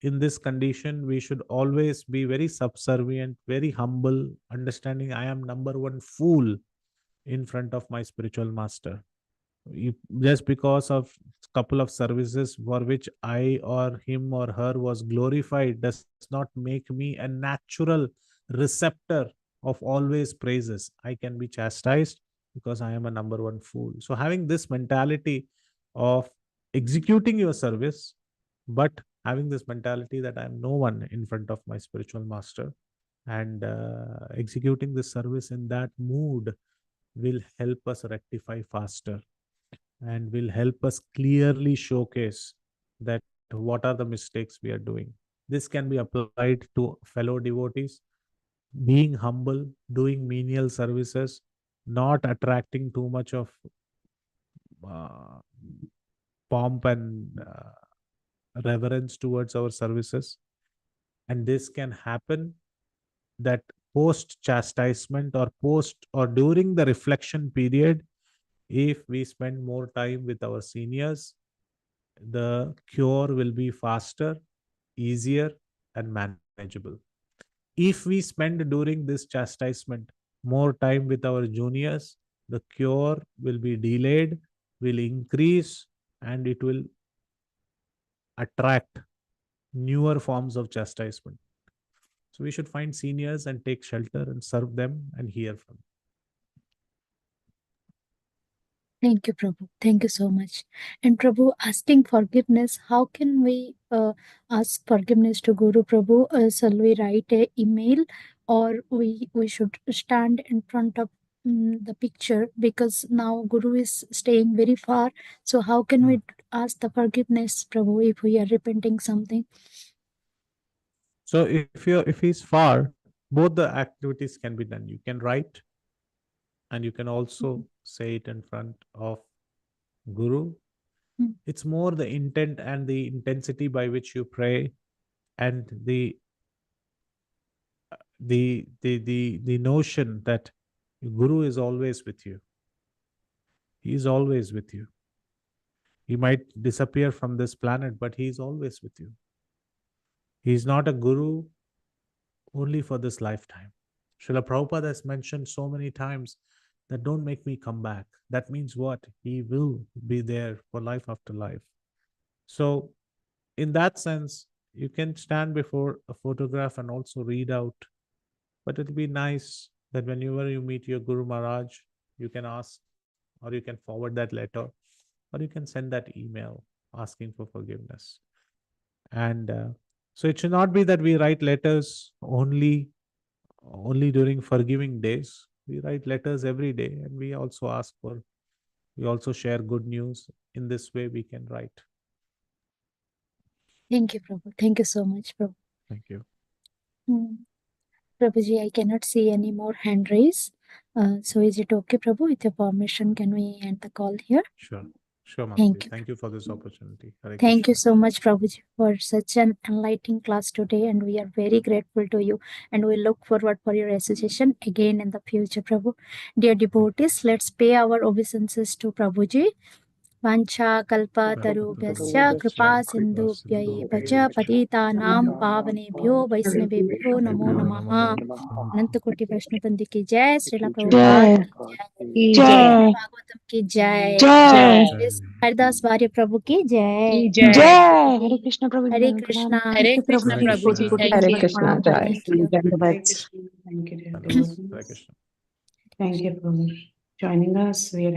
in this condition, we should always be very subservient, very humble, understanding I am number one fool in front of my spiritual master. Just because of couple of services for which I or him or her was glorified does not make me a natural receptor of always praises. I can be chastised because I am a number one fool. So having this mentality of executing your service, but having this mentality that I am no one in front of my spiritual master, and executing this service in that mood will help us rectify faster and will help us clearly showcase that what are the mistakes we are doing. This can be applied to fellow devotees, being humble, doing menial services, not attracting too much of pomp and reverence towards our services. And this can happen that post chastisement or post or during the reflection period, if we spend more time with our seniors, the cure will be faster, easier, and manageable. If we spend during this chastisement more time with our juniors, the cure will be delayed, will increase, and it will attract newer forms of chastisement. So we should find seniors and take shelter and serve them and hear from them. Thank you, Prabhu. Thank you so much. And Prabhu, asking forgiveness, how can we ask forgiveness to Guru, Prabhu? Shall we write a email, or we should stand in front of the picture, because now Guru is staying very far. So how can we ask the forgiveness, Prabhu, if we are repenting something? So if he's far, both the activities can be done. You can write, and you can also say it in front of Guru. Mm. It's more the intent and the intensity by which you pray, and the notion that Guru is always with you. He is always with you. He might disappear from this planet, but he is always with you. He is not a guru only for this lifetime. Srila Prabhupada has mentioned so many times that don't make me come back. That means what? He will be there for life after life. So, in that sense, you can stand before a photograph and also read out. But it'll be nice that whenever you meet your Guru Maharaj, you can ask, or you can forward that letter, or you can send that email asking for forgiveness. And so it should not be that we write letters only during forgiving days. We write letters every day, and we also share good news. In this way we can write. Thank you, Prabhu. Thank you so much, Prabhu. Thank you. Prabhuji, I cannot see any more hand raise. So is it okay, Prabhu? With your permission, can we end the call here? Sure Mataji. Thank you. Thank you for this opportunity. Hare Thank you Krishna. so much, Prabhuji, for such an enlightening class today, and we are very grateful to you, and we look forward for your association again in the future, Prabhu. Dear devotees, let's pay our obeisances to Prabhuji. Vancha kalpa tarubhyasya kripa sindhubhya eva cha patitanam pavanebhyo vaisnavebhyo namo namaha. Anantakoti Vaishnavandi ki jai, Srila Prabhupada ki jai, जय Bhagavatam ki jai, जय Haridas Varya Prabhu ki jai. जय Hare Krishna Prabhuji. Hare Pranam. Krishna. Hare Krishna Hare Prabhu ji Krishna. Thank Hare you Krishna. Jai. Thank you. Hare Krishna. Thank you, dear Hare devotees. Krishna. Thank you for joining us. We are